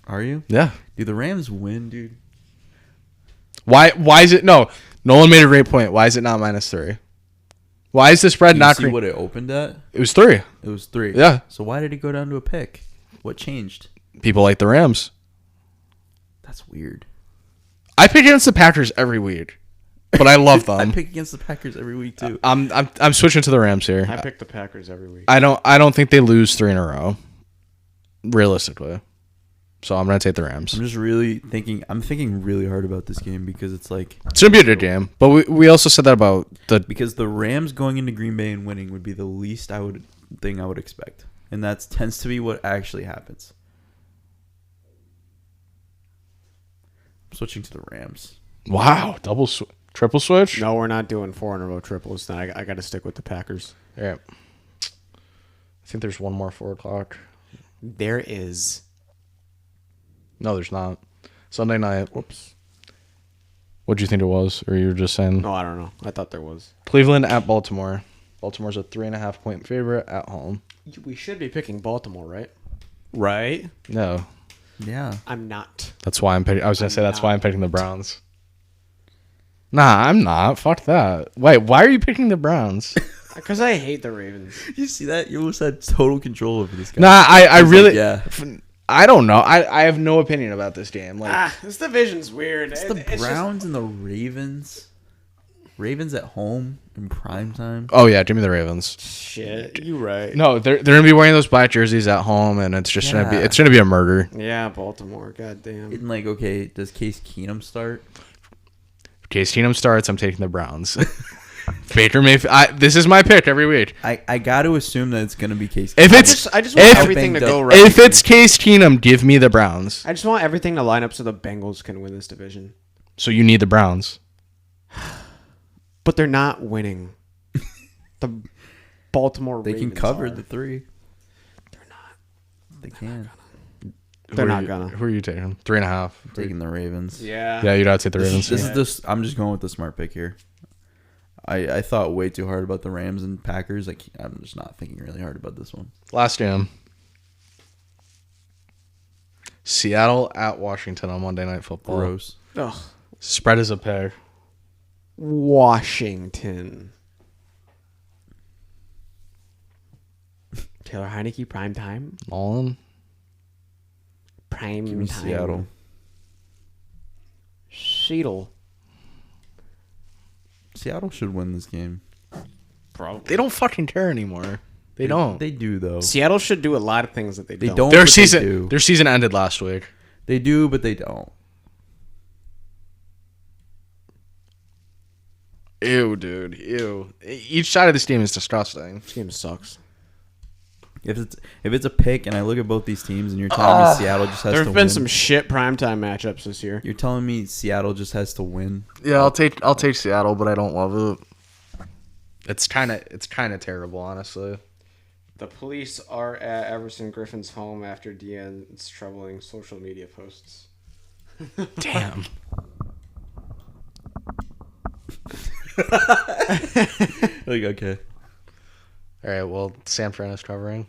S2: Are you?
S3: Yeah.
S2: Do the Rams win, dude?
S3: Why is it no? Nolan made a great point. Why is it not -3? Why is the spread
S2: You
S3: not
S2: see
S3: green?
S2: what it opened at?
S3: It was 3.
S2: It was 3.
S3: Yeah.
S2: So why did it go down to a pick? What changed?
S3: People like the Rams.
S2: That's weird.
S3: I pick against the Packers every week, but I love
S2: I
S3: them.
S2: pick against the Packers every week too.
S3: I'm switching to the Rams here.
S4: I pick the Packers every week.
S3: I don't think they lose 3 in a row, realistically. So I'm gonna take the Rams.
S2: I'm just really thinking. I'm thinking really hard about this game because it's like
S3: It's gonna be a good game, but we also said that about
S2: the Rams going into Green Bay and winning would be the least I would expect, and that tends to be what actually happens. I'm switching to the Rams.
S3: wow triple switch.
S4: No, we're not doing 4 in a row triples. Then I got to stick with the Packers.
S3: Yeah. I think there's one more 4 o'clock.
S4: There is.
S3: No, there's not. Sunday night. Whoops. What do you think it was, or you were just saying?
S4: No, I don't know. I thought there was.
S3: Cleveland at Baltimore. Baltimore's a 3.5 point favorite at home.
S4: We should be picking Baltimore, right? Right.
S3: No,
S2: Yeah.
S4: I'm not.
S3: that's why I'm picking. I was gonna say that's why I'm picking the Browns. Nah, I'm not. Fuck that. Wait, why are you picking the Browns?
S4: Because I hate the Ravens.
S2: You see that? You almost had total control over this guy.
S3: Nah, I
S2: He's
S3: really.
S2: like, yeah.
S3: I don't know. I have no opinion about this game. Like,
S4: This division's weird.
S2: It's the Browns and the Ravens. Ravens at home in prime time.
S3: oh yeah, give me the Ravens.
S4: Shit, you right.
S3: No, they're gonna be wearing those black jerseys at home, and it's just gonna be a murder.
S4: Yeah, Baltimore. Goddamn.
S2: And like, okay, does Case Keenum start?
S3: If Case Keenum starts, I'm taking the Browns. Baker Mayfield. This is my pick every week.
S2: I got to assume that it's gonna be Case.
S3: If
S2: Keenum.
S3: it's
S4: I just want everything to go right.
S3: if it's Case Keenum, give me the Browns.
S4: I just want everything to line up so the Bengals can win this division.
S3: So you need the Browns.
S4: But they're not winning. The Baltimore
S2: they can
S4: Ravens
S2: cover
S4: are.
S2: the 3.
S4: They're not.
S2: They can.
S4: They're not gonna.
S3: Who are you taking? 3.5.
S2: Taking the Ravens.
S4: Yeah.
S3: Yeah, you'd have to take the Ravens.
S2: This is this. I'm just going with the smart pick here. I thought way too hard about the Rams and Packers. I'm just not thinking really hard about this one.
S3: Last game. Seattle at Washington on Monday Night Football.
S2: Gross.
S4: Ugh.
S3: Spread is a pair.
S4: Washington. Taylor Heineke, prime time.
S3: Nolan.
S4: Prime
S2: Give me
S4: time.
S2: Seattle.
S4: Seattle.
S2: Seattle should win this game.
S4: Probably.
S3: They don't fucking care anymore. They don't.
S2: They do though.
S4: Seattle should do a lot of things that they don't.
S2: don't.
S3: Their
S2: but they
S3: season
S2: do.
S3: their season ended last week.
S2: They do, but they don't.
S3: Ew, dude. Ew. Each side of this team is disgusting.
S4: This game sucks.
S2: If it's a pick and I look at both these teams and you're telling me Seattle just has
S4: There
S2: to
S4: have been
S2: win.
S4: some shit primetime matchups this year.
S2: You're telling me Seattle just has to win.
S3: Yeah, I'll take Seattle, but I don't love it. It's kind of terrible, honestly.
S4: The police are at Everson Griffin's home after Deanne's troubling social media posts.
S3: Damn.
S2: Like, okay.
S3: All right, well, San Fran is covering.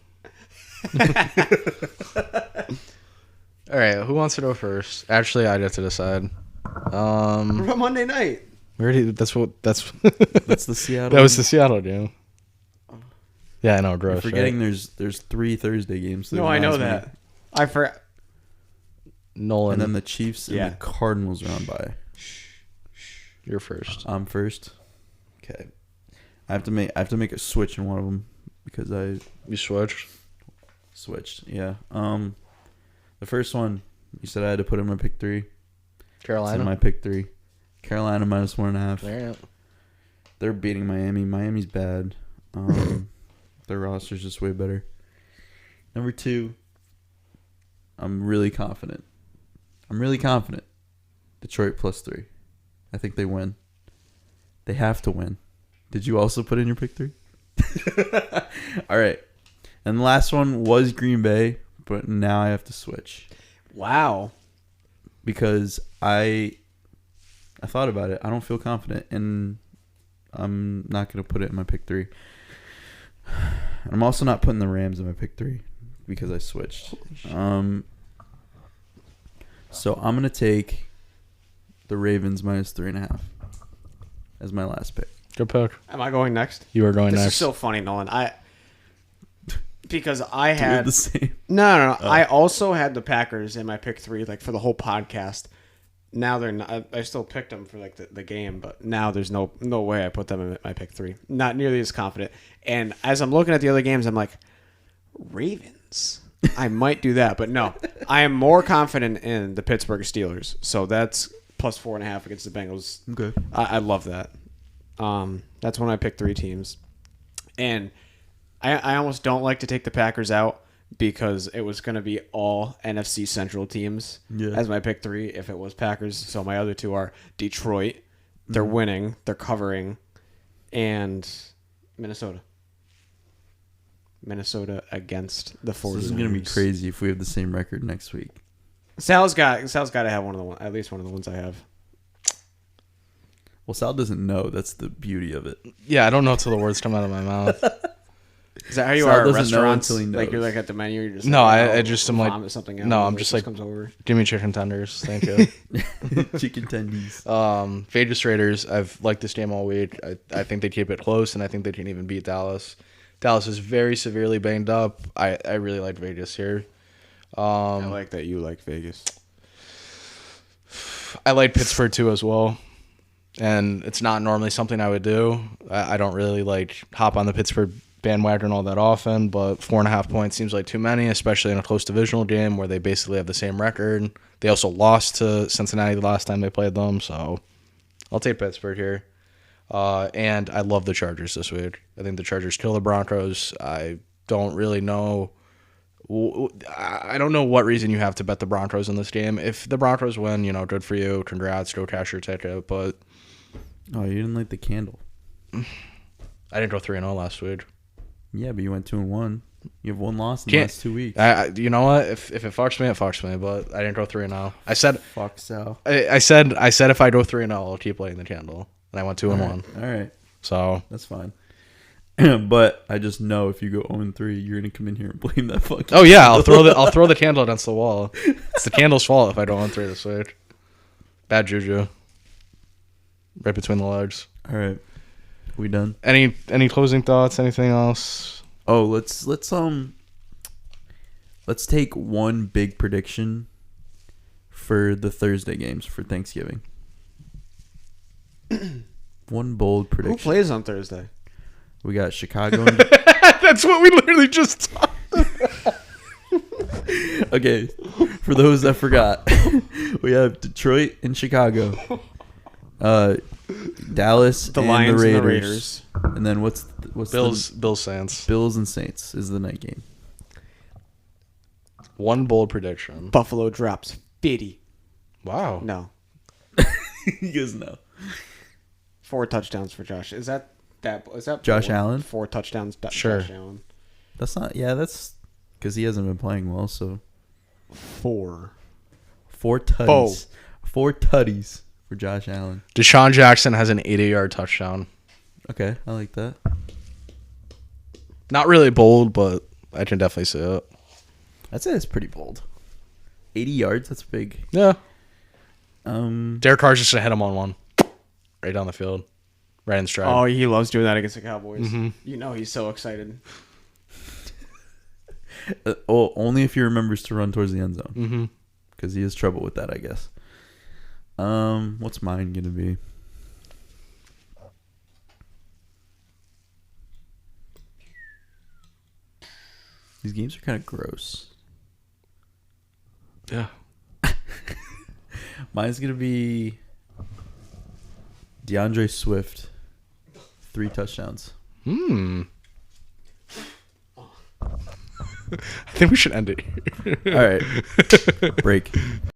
S3: All right, who wants to go first? Actually, I get to decide.
S4: What about Monday night?
S3: We already.
S2: That's the Seattle.
S3: That was the Seattle game. Yeah, I know.
S2: You're
S3: Gross.
S2: forgetting
S3: right?
S2: there's 3 Thursday games. So
S4: No, I know that. I forgot.
S3: Nolan.
S2: And then the Chiefs and
S4: Yeah.
S2: the Cardinals are on by.
S3: You're first.
S2: I'm first. Okay. I have to make a switch in one of them because I
S3: You switched.
S2: switched. Yeah. The first one you said I had to put in my pick 3. It's
S3: Carolina.
S2: in my pick 3. Carolina -1.5.
S3: There.
S2: They're beating Miami. Miami's bad. Their roster's just way better. Number 2, I'm really confident. Detroit +3. I think they win. They have to win. Did you also put in your pick 3? All right. And the last one was Green Bay, but now I have to switch
S4: Wow.
S2: because I thought about it. I don't feel confident, and I'm not going to put it in my pick 3. I'm also not putting the Rams in my pick 3 because I switched. So I'm going to take the Ravens minus 3.5 as my last pick.
S3: Good pick.
S4: Am I going next?
S3: You are going
S4: This
S3: next.
S4: is so funny, Nolan. Because I
S2: We have
S4: had
S2: the same.
S4: no. I also had the Packers in my pick 3, like for the whole podcast. Now they're not. I still picked them for like the game, but now there's no way I put them in my pick 3. Not nearly as confident. And as I'm looking at the other games, I'm like, Ravens. I might do that, but no. I am more confident in the Pittsburgh Steelers. So that's plus 4.5 against the Bengals.
S2: Okay.
S4: I love that. That's when I picked 3 teams, and I almost don't like to take the Packers out because it was going to be all NFC Central teams as my pick 3 if it was Packers. So my other 2 are Detroit. They're winning. They're covering. And Minnesota. Minnesota against the 49ers.
S2: This is going to be crazy if we have the same record next week.
S4: Sal's got to have at least one of the ones I have.
S2: Well, Sal doesn't know. That's the beauty of it.
S3: Yeah, I don't know until the words come out of my mouth.
S4: Is that how you
S2: Sal
S4: are at
S2: doesn't know
S4: restaurants?
S2: until he knows.
S4: Like you're like at the menu, you're just
S3: No,
S4: like,
S3: I just am like,
S4: vomit something out.
S3: no,
S4: and
S3: I'm
S4: the
S3: just
S4: waitress
S3: like,
S4: comes over.
S3: give me chicken tenders. Thank you.
S2: Chicken tendies.
S3: Vegas Raiders, I've liked this game all week. I think they keep it close, and I think they can even beat Dallas. Dallas is very severely banged up. I really like Vegas here.
S4: I like that you like Vegas.
S3: I like Pittsburgh too as well. And it's not normally something I would do. I don't really like hop on the Pittsburgh bandwagon all that often, but 4.5 points seems like too many, especially in a close divisional game where they basically have the same record. They also lost to Cincinnati the last time they played them, so I'll take Pittsburgh here. And I love the Chargers this week. I think the Chargers kill the Broncos. I don't really know. I don't know what reason you have to bet the Broncos in this game. If the Broncos win, good for you. Congrats. Go cash your ticket. But
S2: Oh, you didn't light the candle.
S3: I didn't go 3-0 last week.
S2: Yeah, but you went 2-1. You have 1 loss in the
S3: Can't-
S2: last 2 weeks.
S3: You know what? If it fucks me, it fucks me. But I didn't go 3-0. I said
S2: Fuck Sal.
S3: I said if I go 3-0, I'll keep lighting the candle. And I went 2-1.
S2: All right.
S3: So
S2: That's fine. But I just know if you go 0-3, you're gonna come in here and blame that fucking.
S3: oh yeah, I'll throw the candle against the wall. It's the candle's fault if I don't 1-3 this week. Bad juju. Right between the legs.
S2: All right. We done?
S3: Any closing thoughts? Anything else?
S2: Oh, let's take one big prediction for the Thursday games for Thanksgiving. One bold
S4: Who
S2: prediction.
S4: plays on Thursday?
S2: We got Chicago. And
S3: That's what we literally just talked.
S2: okay, for those that forgot, we have Detroit and Chicago. Dallas
S4: The
S2: and
S4: Lions
S2: the
S4: and the
S2: Raiders. And then what's
S3: Bills Saints.
S2: Bills and Saints is the night game.
S3: One bold prediction.
S4: Buffalo drops 50.
S3: Wow.
S4: No.
S2: You guys know.
S4: 4 touchdowns for Josh. Is that
S2: Josh
S4: bold?
S2: Allen?
S4: 4 touchdowns.
S3: Sure.
S4: Josh Allen.
S2: That's not. Yeah, that's because he hasn't been playing well. So
S4: 4.
S2: 4 tutties. 4 tutties for Josh Allen.
S3: Deshaun Jackson has an 80-yard touchdown.
S2: Okay, I like that.
S3: Not really bold, but I can definitely see it.
S2: I'd say that's pretty bold. 80 yards. That's big.
S3: Yeah.
S2: Um.
S3: Derek Carr's just going to hit him on one. Right down the field. Right in stride.
S4: Oh, he loves doing that against the Cowboys.
S3: Mm-hmm.
S4: You know he's so excited.
S2: Only if he remembers to run towards the end zone.
S3: Mm-hmm.
S2: Because he has trouble with that, I guess. What's mine gonna be? These games are kind of gross.
S3: Yeah.
S2: Mine's gonna be DeAndre Swift, 3 touchdowns.
S3: I think we should end it here.
S2: All right, break.